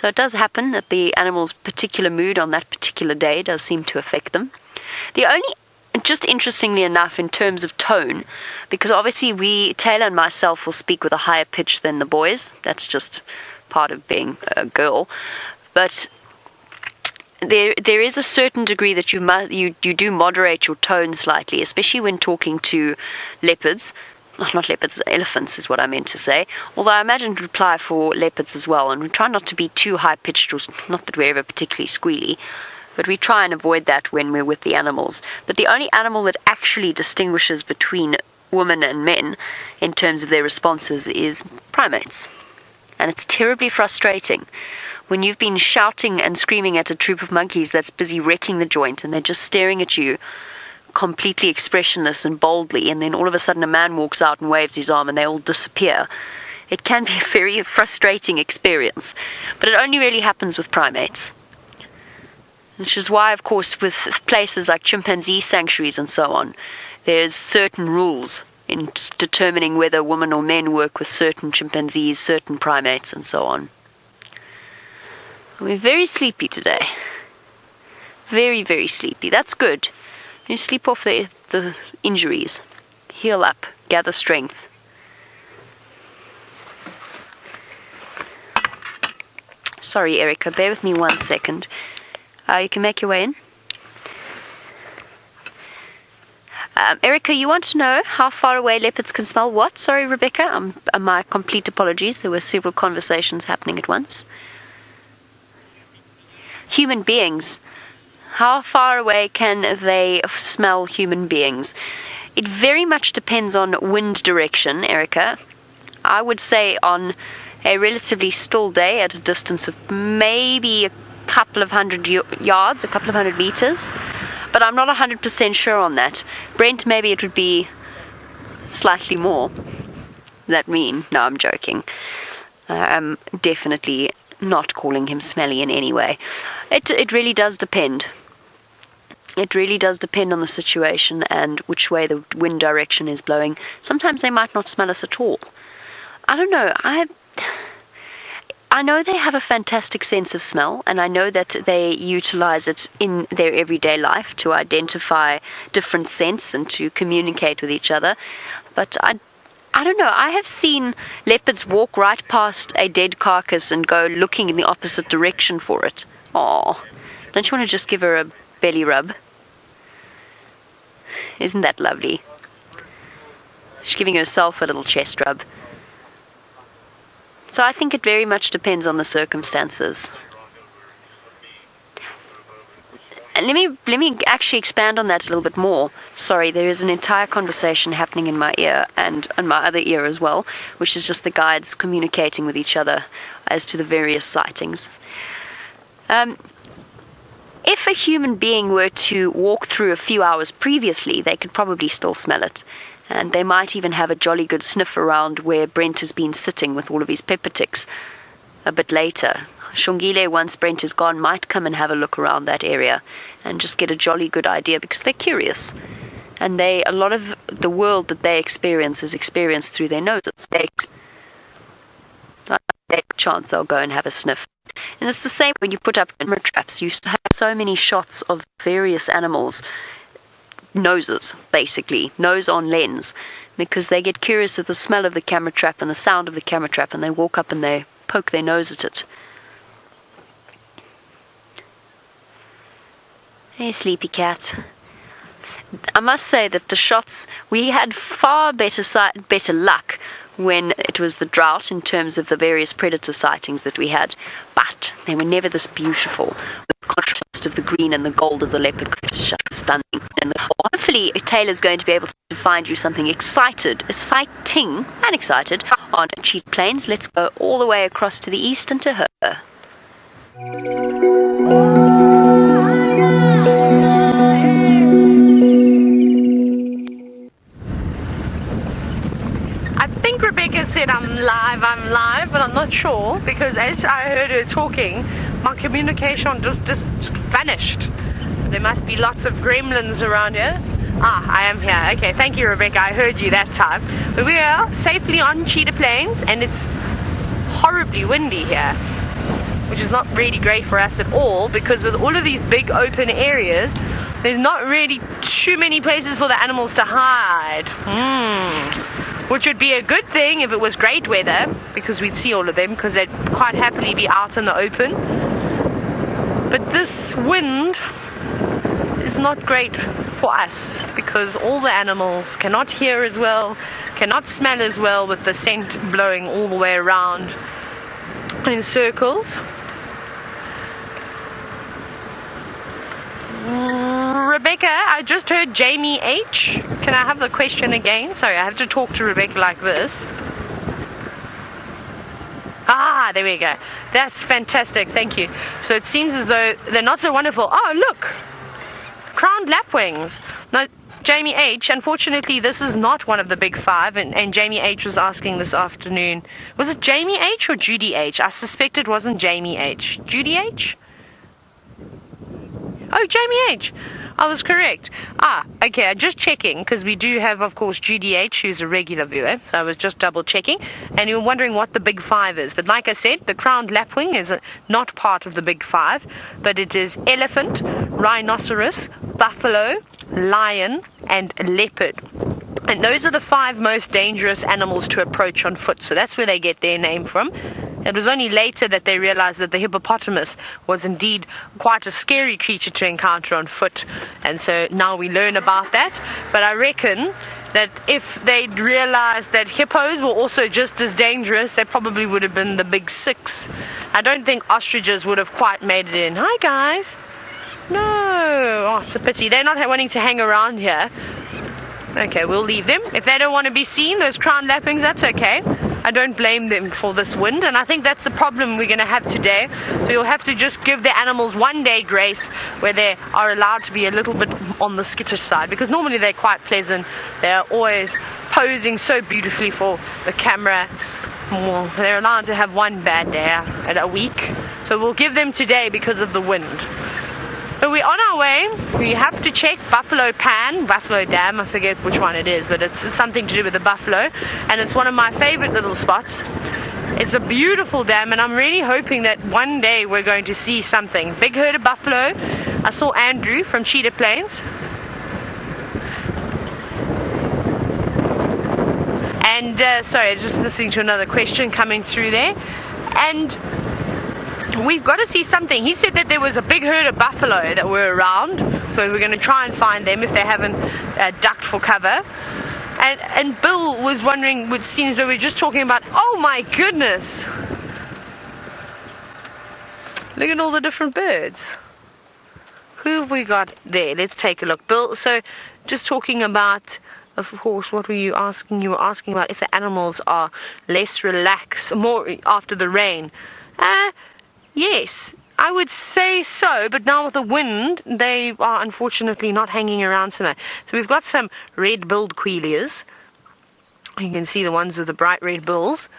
So it does happen that the animal's particular mood on that particular day does seem to affect them. Just interestingly enough, in terms of tone, because obviously Tayla and myself will speak with a higher pitch than the boys. That's just part of being a girl. But there is a certain degree that you do moderate your tone slightly, especially when talking to leopards. Not leopards, elephants is what I meant to say. Although I imagine it would apply for leopards as well. And we try not to be too high-pitched, or not that we're ever particularly squealy, but we try and avoid that when we're with the animals. But the only animal that actually distinguishes between women and men in terms of their responses is primates. And it's terribly frustrating when you've been shouting and screaming at a troop of monkeys that's busy wrecking the joint, and they're just staring at you completely expressionless and boldly, and then all of a sudden a man walks out and waves his arm and they all disappear. It can be a very frustrating experience, but it only really happens with primates. Which is why, of course, with places like chimpanzee sanctuaries and so on, there's certain rules in determining whether women or men work with certain chimpanzees, certain primates, and so on. We're very sleepy today. Very, very sleepy. That's good. You sleep off the injuries. Heal up. Gather strength. Sorry, Erica. Bear with me 1 second. You can make your way in. Erica, you want to know how far away leopards can smell what? Sorry, Rebecca. My complete apologies. There were several conversations happening at once. Human beings. How far away can they smell human beings? It very much depends on wind direction, Erica. I would say on a relatively still day at a distance of maybe a couple of hundred yards, a couple of 100 meters. But I'm not 100% sure on that. Brent, maybe it would be slightly more. Does that mean? No, I'm joking. I'm definitely not calling him smelly in any way. It really does depend. It really does depend on the situation and which way the wind direction is blowing. Sometimes they might not smell us at all. I don't know. I know they have a fantastic sense of smell, and I know that they utilize it in their everyday life to identify different scents and to communicate with each other. But I don't know. I have seen leopards walk right past a dead carcass and go looking in the opposite direction for it. Aw, don't you want to just give her a belly rub? Isn't that lovely? She's giving herself a little chest rub. So I think it very much depends on the circumstances. And let me actually expand on that a little bit more. Sorry, there is an entire conversation happening in my ear and on my other ear as well, which is just the guides communicating with each other as to the various sightings. If a human being were to walk through a few hours previously, they could probably still smell it. And they might even have a jolly good sniff around where Brent has been sitting with all of his pepper ticks a bit later. Xongile, once Brent is gone, might come and have a look around that area and just get a jolly good idea because they're curious. And a lot of the world that they experience is experienced through their noses. They chance they'll go and have a sniff. And it's the same when you put up camera traps. You have so many shots of various animals. Noses, basically, nose on lens, because they get curious of the smell of the camera trap and the sound of the camera trap, and they walk up and they poke their nose at it. Hey, sleepy cat. I must say that the shots, we had far better luck when it was the drought in terms of the various predator sightings that we had, but they were never this beautiful. The contrast of the green and the gold of the leopard was just stunning. And hopefully Tayla's going to be able to find you something exciting and excited on Cheetah Plains. Let's go all the way across to the east and to her. I think Rebecca said I'm live, but I'm not sure because as I heard her talking, my communication just vanished. There must be lots of gremlins around here. I am here. Okay, thank you, Rebecca. I heard you that time. But we are safely on Cheetah Plains, and it's horribly windy here, which is not really great for us at all because with all of these big open areas, there's not really too many places for the animals to hide. Which would be a good thing if it was great weather, because we'd see all of them, because they'd quite happily be out in the open. But this wind is not great for us, because all the animals cannot hear as well, cannot smell as well with the scent blowing all the way around in circles. Rebecca, I just heard Jamie H. Can I have the question again? Sorry, I have to talk to Rebecca like this. There we go. That's fantastic, thank you. So it seems as though they're not so wonderful. Oh, look! Crowned lapwings. Now, Jamie H., unfortunately, this is not one of the big five, and Jamie H. was asking this afternoon. Was it Jamie H. or Judy H.? I suspect it wasn't Jamie H. Judy H.? Oh, Jamie H. I was correct. Okay, I'm just checking, because we do have, of course, Judy H., who's a regular viewer, so I was just double checking, and you were wondering what the big five is. But like I said, the crowned lapwing is not part of the big five, but it is elephant, rhinoceros, buffalo, lion, and leopard. And those are the 5 most dangerous animals to approach on foot, so that's where they get their name from. It was only later that they realized that the hippopotamus was indeed quite a scary creature to encounter on foot, and so now we learn about that. But I reckon that if they'd realized that hippos were also just as dangerous, they probably would have been the big six. I don't think ostriches would have quite made it in. Hi guys. No. Oh, it's a pity. They're not wanting to hang around here. Okay, we'll leave them. If they don't want to be seen, those crowned lapwings, that's okay. I don't blame them for this wind, and I think that's the problem we're going to have today. So you'll have to just give the animals one day grace where they are allowed to be a little bit on the skittish side, because normally they're quite pleasant. They're always posing so beautifully for the camera. Well, they're allowed to have one bad day at a week. So we'll give them today because of the wind. So we're on our way. We have to check Buffalo Dam, I forget which one it is, but it's something to do with the buffalo, and it's one of my favorite little spots. It's a beautiful dam, and I'm really hoping that one day we're going to see something. Big herd of buffalo. I saw Andrew from Cheetah Plains. And sorry, just listening to another question coming through there. And we've got to see something. He said that there was a big herd of buffalo that were around, so we're going to try and find them if they haven't ducked for cover. And Bill was wondering, it seems that we're just talking about, oh my goodness, look at all the different birds. Who have we got there? Let's take a look. Bill, so just talking about, of course, what were you asking? You were asking about if the animals are less relaxed, more after the rain. Yes, I would say so, but now with the wind, they are unfortunately not hanging around so much. So we've got some red-billed quailias. You can see the ones with the bright red bills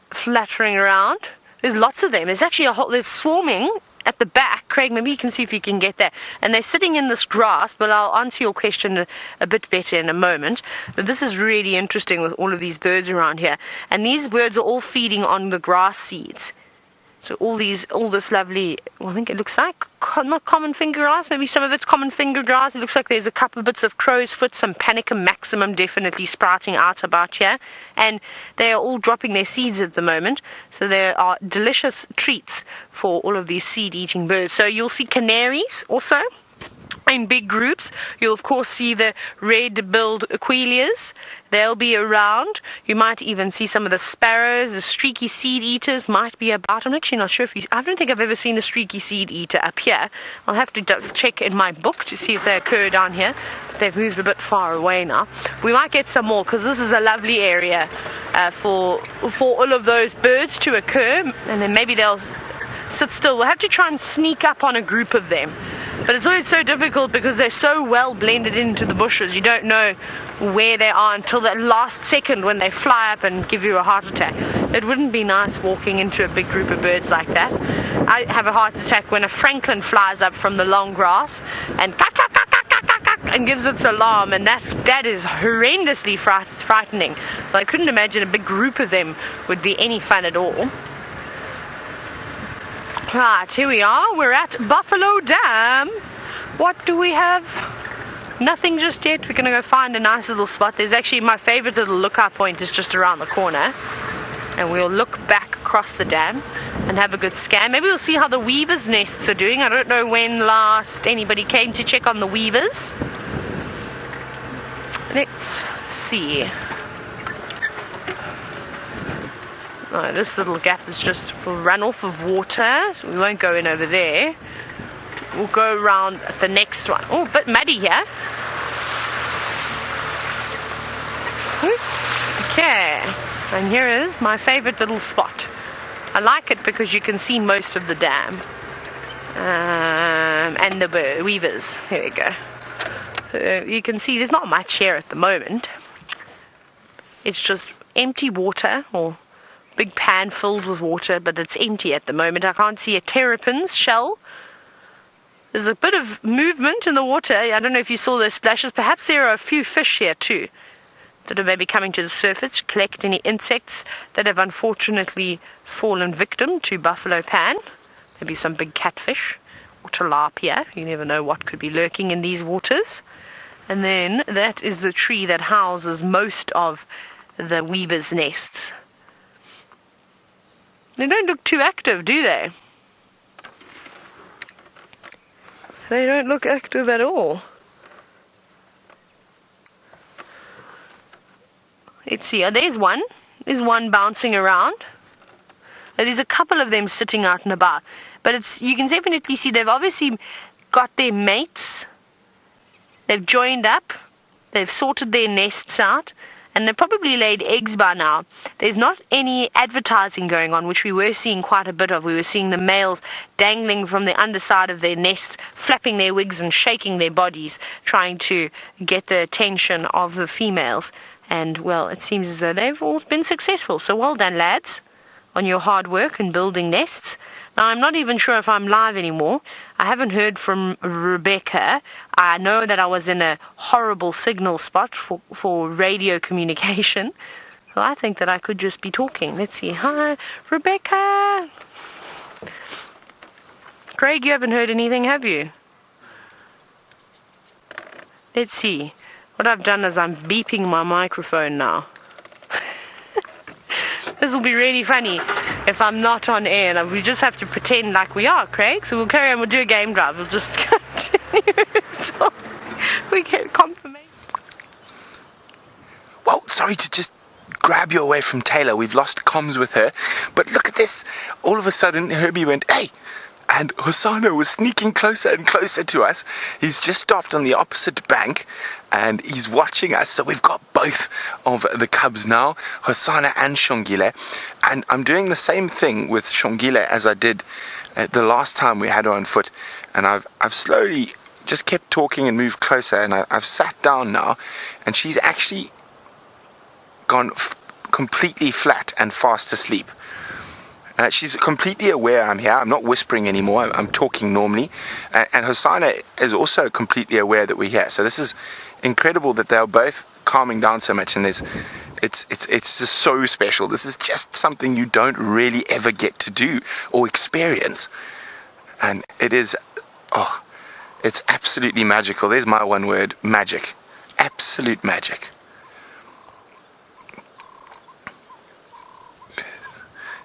fluttering around. There's lots of them. There's actually there's swarming at the back. Craig, maybe you can see if you can get that. And they're sitting in this grass, but I'll answer your question a bit better in a moment. But this is really interesting with all of these birds around here. And these birds are all feeding on the grass seeds. So all this lovely, well, I think it looks like not common finger grass, maybe some of it's common finger grass. It looks like there's a couple of bits of crow's foot, some panicum maximum definitely sprouting out about here. And they are all dropping their seeds at the moment. So there are delicious treats for all of these seed-eating birds. So you'll see canaries also in big groups. You'll of course see the red-billed quailias. They'll be around. You might even see some of the sparrows. The streaky seed eaters might be about. I'm actually not sure I don't think I've ever seen a streaky seed eater up here. I'll have to check in my book to see if they occur down here. But they've moved a bit far away now. We might get some more because this is a lovely area for all of those birds to occur, and then maybe they'll sit still. We'll have to try and sneak up on a group of them. But it's always so difficult because they're so well blended into the bushes. You don't know where they are until the last second when they fly up and give you a heart attack. It wouldn't be nice walking into a big group of birds like that. I have a heart attack when a francolin flies up from the long grass and and gives its alarm, and that is horrendously frightening. But I couldn't imagine a big group of them would be any fun at all. Right, here we are. We're at Buffalo Dam. What do we have? Nothing just yet. We're going to go find a nice little spot. There's actually my favorite little lookout point is just around the corner. And we'll look back across the dam and have a good scan. Maybe we'll see how the weavers' nests are doing. I don't know when last anybody came to check on the weavers. Let's see. Oh, this little gap is just for runoff of water, so we won't go in over there. We'll go around the next one. Oh, a bit muddy here. Okay, and here is my favorite little spot. I like it because you can see most of the dam and the weavers. Here we go. So you can see there's not much here at the moment. It's just empty water, or big pan filled with water, but it's empty at the moment. I can't see a terrapin's shell. There's a bit of movement in the water. I don't know if you saw those splashes. Perhaps there are a few fish here too that are maybe coming to the surface to collect any insects that have unfortunately fallen victim to buffalo pan. Maybe some big catfish or tilapia. You never know what could be lurking in these waters. And then that is the tree that houses most of the weavers' nests. They don't look too active, do they? They don't look active at all. Let's see. Oh, there's one. There's one bouncing around. There's a couple of them sitting out and about. But you can definitely see they've obviously got their mates. They've joined up. They've sorted their nests out. And they've probably laid eggs by now. There's not any advertising going on, which we were seeing quite a bit of. We were seeing the males dangling from the underside of their nests, flapping their wigs and shaking their bodies, trying to get the attention of the females. And, well, it seems as though they've all been successful. So well done, lads, on your hard work and building nests. Now, I'm not even sure if I'm live anymore. I haven't heard from Rebecca. I know that I was in a horrible signal spot for radio communication. So I think that I could just be talking. Let's see. Hi, Rebecca. Craig, you haven't heard anything, have you? Let's see. What I've done is I'm beeping my microphone now. This will be really funny if I'm not on air, and we just have to pretend like we are, Craig. So we'll carry on, we'll do a game drive. We'll just continue until we get confirmation. Well, sorry to just grab you away from Tayla. We've lost comms with her. But look at this. All of a sudden, Herbie went, hey! And Hosana was sneaking closer and closer to us. He's just stopped on the opposite bank and he's watching us. So we've got both of the cubs now, Hosana and Xongile. And I'm doing the same thing with Xongile as I did the last time we had her on foot. And I've slowly just kept talking and moved closer. And I've sat down now and she's actually gone completely flat and fast asleep. She's completely aware I'm here. I'm not whispering anymore. I'm talking normally. And Hosana is also completely aware that we're here. So this is incredible that they're both calming down so much. And it's just so special. This is just something you don't really ever get to do or experience. And it is, it's absolutely magical. There's my one word, magic. Absolute magic.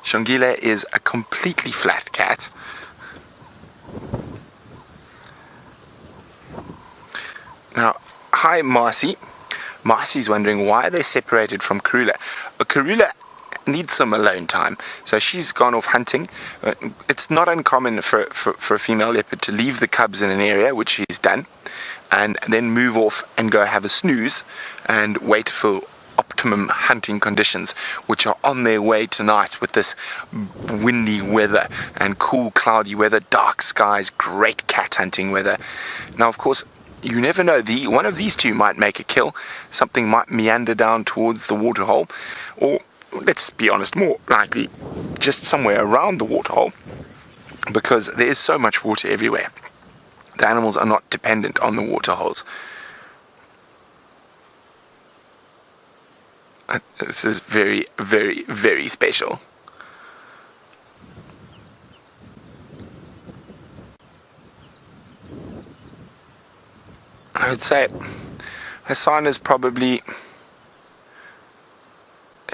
Xongile is a completely flat cat. Now, hi Marcy. Marcy's wondering why they're separated from Karula. Karula needs some alone time, so she's gone off hunting. It's not uncommon for a female leopard to leave the cubs in an area, which she's done, and then move off and go have a snooze and wait for optimum hunting conditions, which are on their way tonight with this windy weather and cool cloudy weather, dark skies, great cat hunting weather. Now, of course, you never know. One of these two might make a kill. Something might meander down towards the waterhole, or let's be honest, more likely just somewhere around the waterhole, because there is so much water everywhere. The animals are not dependent on the waterholes. This is very, very, very special. I would say Hosana's probably...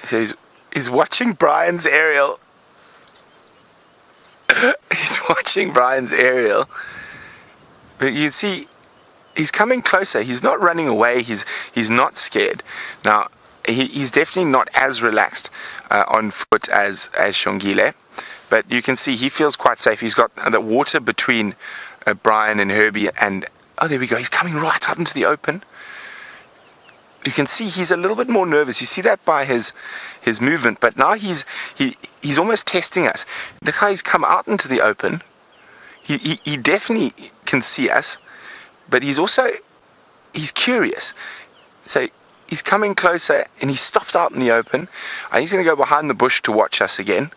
He's watching Brian's aerial. He's watching Brian's aerial. But you see, he's coming closer. He's not running away. He's not scared. Now, he's definitely not as relaxed on foot as Xongile, but you can see he feels quite safe. He's got the water between Brian and Herbie, and oh, there we go. He's coming right out into the open. You can see he's a little bit more nervous. You see that by his movement, but now he's almost testing us. Look how he's come out into the open. He definitely can see us, but he's curious. So he's coming closer, and he's stopped out in the open, and he's going to go behind the bush to watch us again.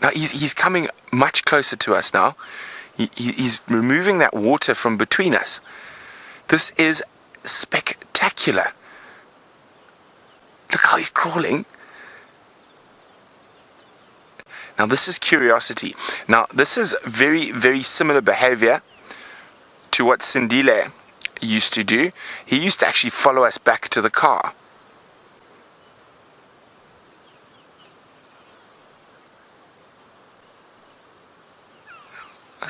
Now he's coming much closer to us now. He's removing that water from between us. This is spectacular. Look how he's crawling. Now this is curiosity. Now this is very, very similar behavior to what Sindile used to do. He used to actually follow us back to the car.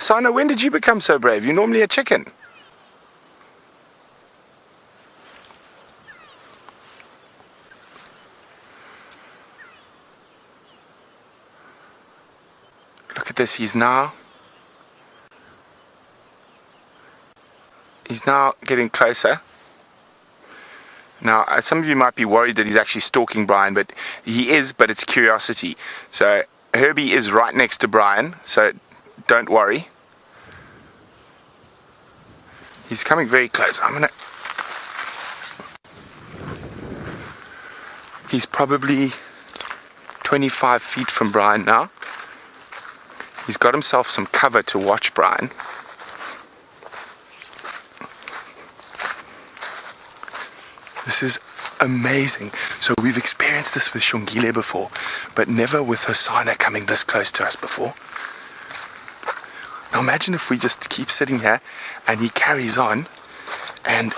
Hosana, when did you become so brave? You're normally a chicken. Look at this, he's now getting closer. Now, some of you might be worried that he's actually stalking Brian, but he is, but it's curiosity. So Herbie is right next to Brian, so don't worry. He's coming very close. He's probably 25 feet from Brian now. He's got himself some cover to watch Brian. This is amazing. So we've experienced this with Xongile before, but never with Hosana coming this close to us before. Now imagine if we just keep sitting here and he carries on and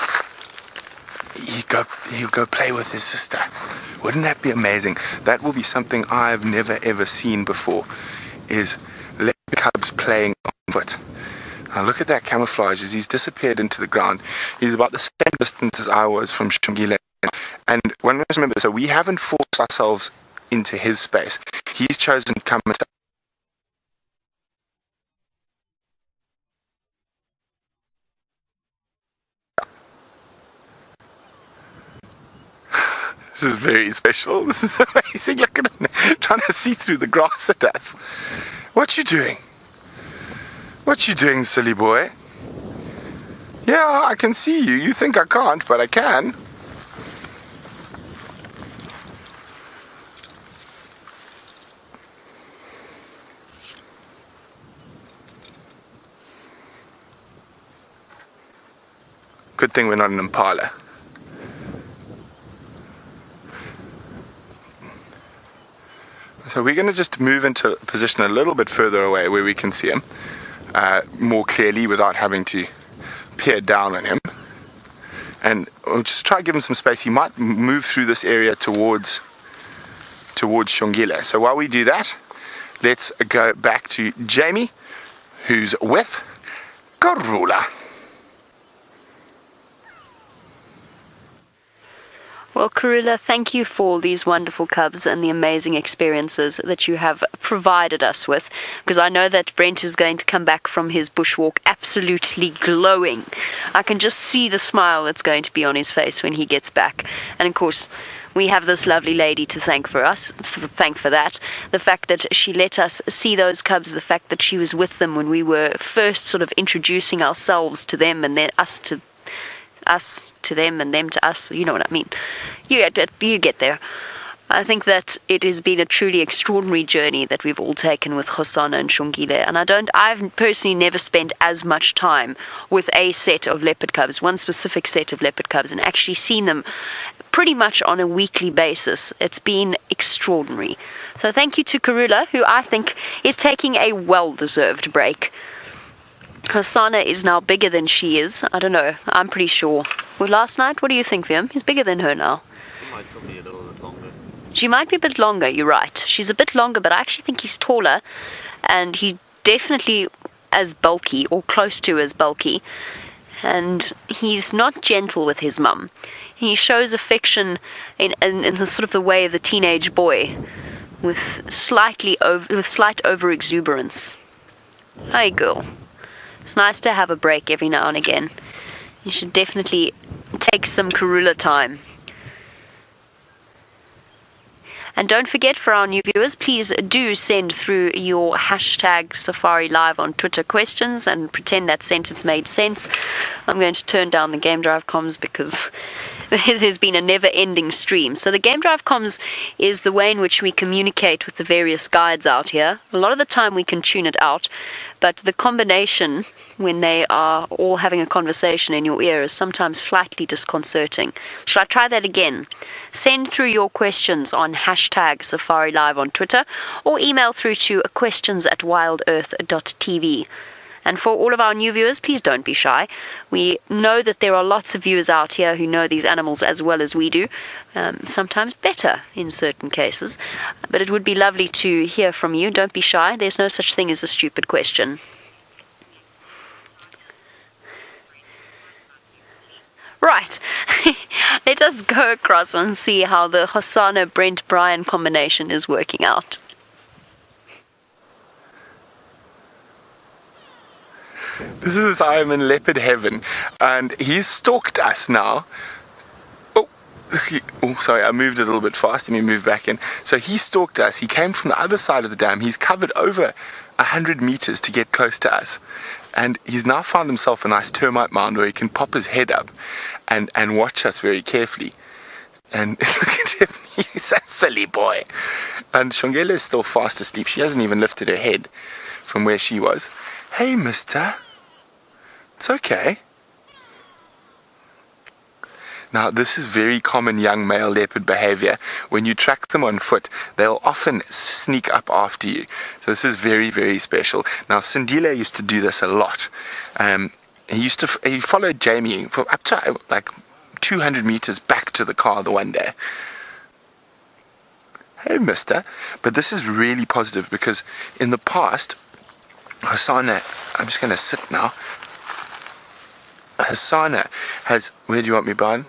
he'll go play with his sister. Wouldn't that be amazing? That will be something I've never ever seen before, is leopard cubs playing on foot. Now look at that camouflage as he's disappeared into the ground. He's about the same distance as I was from Xongile. And one must remember, so we haven't forced ourselves into his space. He's chosen to come and This is very special. This is amazing. Look at him trying to see through the grass at us. What you doing? What you doing, silly boy? Yeah, I can see you. You think I can't, but I can. Good thing we're not an impala. So we're going to just move into a position a little bit further away where we can see him more clearly without having to peer down on him. And we'll just try to give him some space. He might move through this area towards Xongile. So while we do that, let's go back to Jamie, who's with Karula. Well, Karula, thank you for all these wonderful cubs and the amazing experiences that you have provided us with, because I know that Brent is going to come back from his bushwalk absolutely glowing. I can just see the smile that's going to be on his face when he gets back. And of course, we have this lovely lady to thank for that. The fact that she let us see those cubs, the fact that she was with them when we were first sort of introducing ourselves to them, and then us to them and them to us, you know what I mean. You get there. I think that it has been a truly extraordinary journey that we've all taken with Hosana and Xongile, and I've personally never spent as much time with a set of leopard cubs, one specific set of leopard cubs, and actually seen them pretty much on a weekly basis. It's been extraordinary. So thank you to Karula, who I think is taking a well-deserved break. Hosana is now bigger than she is. I don't know. I'm pretty sure. Well, last night, what do you think, Viam? He's bigger than her now. She might still be a little bit longer. She might be a bit longer, you're right. She's a bit longer, but I actually think he's taller. And he's definitely as bulky, or close to as bulky. And he's not gentle with his mum. He shows affection in the sort of the way of the teenage boy, with slight over-exuberance. Hi, girl. It's nice to have a break every now and again. You should definitely take some Karula time. And don't forget, for our new viewers, please do send through your hashtag Safari Live on Twitter questions and pretend that sentence made sense. I'm going to turn down the Game Drive comms because there's been a never-ending stream. So the Game Drive comms is the way in which we communicate with the various guides out here. A lot of the time we can tune it out, but the combination when they are all having a conversation in your ear is sometimes slightly disconcerting. Shall I try that again? Send through your questions on hashtag Safari Live on Twitter, or email through to questions@wildearth.tv. And for all of our new viewers, please don't be shy. We know that there are lots of viewers out here who know these animals as well as we do, sometimes better in certain cases. But it would be lovely to hear from you. Don't be shy. There's no such thing as a stupid question. Right, let us go across and see how the Hosana Brent Brian combination is working out. This is Simon Leopard Heaven, and he's stalked us now. Sorry, I moved a little bit fast. Let me move back in. So he stalked us. He came from the other side of the dam. He's covered over 100 meters to get close to us. And he's now found himself a nice termite mound where he can pop his head up and watch us very carefully. And look at him. He's a silly boy. And Xongile is still fast asleep. She hasn't even lifted her head from where she was. Hey, mister. It's okay. Now, this is very common young male leopard behavior. When you track them on foot, they'll often sneak up after you. So this is very, very special. Now, Xongile used to do this a lot. He followed Jamie for up to like 200 meters back to the car the one day. Hey, mister. But this is really positive because in the past, Hosana, I'm just going to sit now. Hosana has, where do you want me, Brian?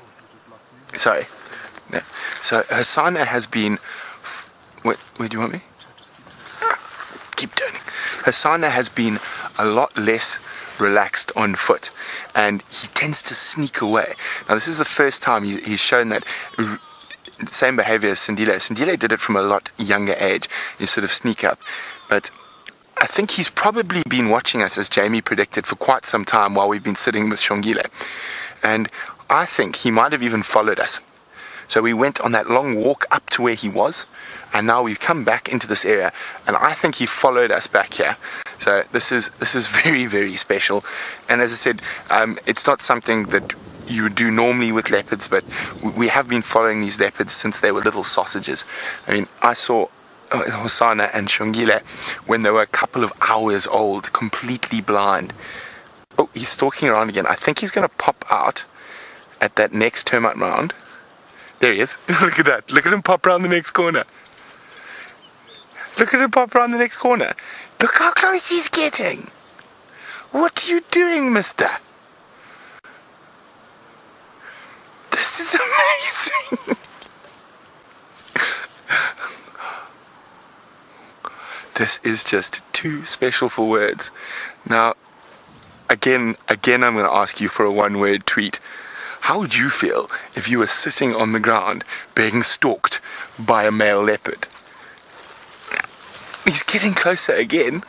Sorry. No. So Hosana has been, where do you want me? Keep turning. Hosana has been a lot less relaxed on foot, and he tends to sneak away. Now this is the first time he's shown that same behavior as Xongile. Xongile did it from a lot younger age. You sort of sneak up, but I think he's probably been watching us, as Jamie predicted, for quite some time while we've been sitting with Xongile. And I think he might have even followed us. So we went on that long walk up to where he was, and now we've come back into this area, and I think he followed us back here. So this is very, very special. And as I said, it's not something that you would do normally with leopards, but we have been following these leopards since they were little sausages. I mean, I saw Hosana and Xongile when they were a couple of hours old, completely blind. Oh, he's stalking around again. I think he's going to pop out at that next termite round. There he is. Look at that. Look at him pop around the next corner. Look at him pop around the next corner. Look how close he's getting. What are you doing, mister? This is amazing. This is just too special for words. Now, again, I'm going to ask you for a one-word tweet. How would you feel if you were sitting on the ground being stalked by a male leopard? He's getting closer again.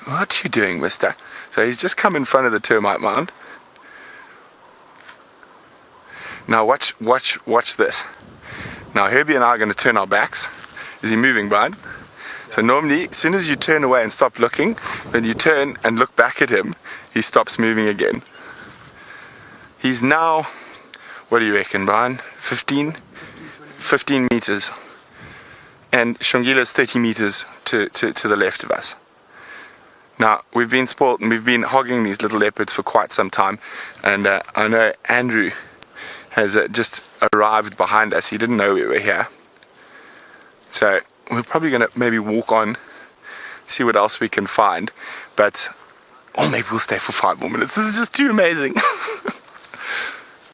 What are you doing, mister? So he's just come in front of the termite mound. Now watch this. Now Herbie and I are going to turn our backs. Is he moving, Brian? So normally, as soon as you turn away and stop looking, when you turn and look back at him, he stops moving again. He's now, what do you reckon, Brian? 15 meters. And Xongile is 30 meters to the left of us. Now, we've been spoilt and we've been hogging these little leopards for quite some time. And I know Andrew has just arrived behind us. He didn't know we were here. So we're probably going to maybe walk on, see what else we can find. But, or maybe we'll stay for 5 more minutes. This is just too amazing.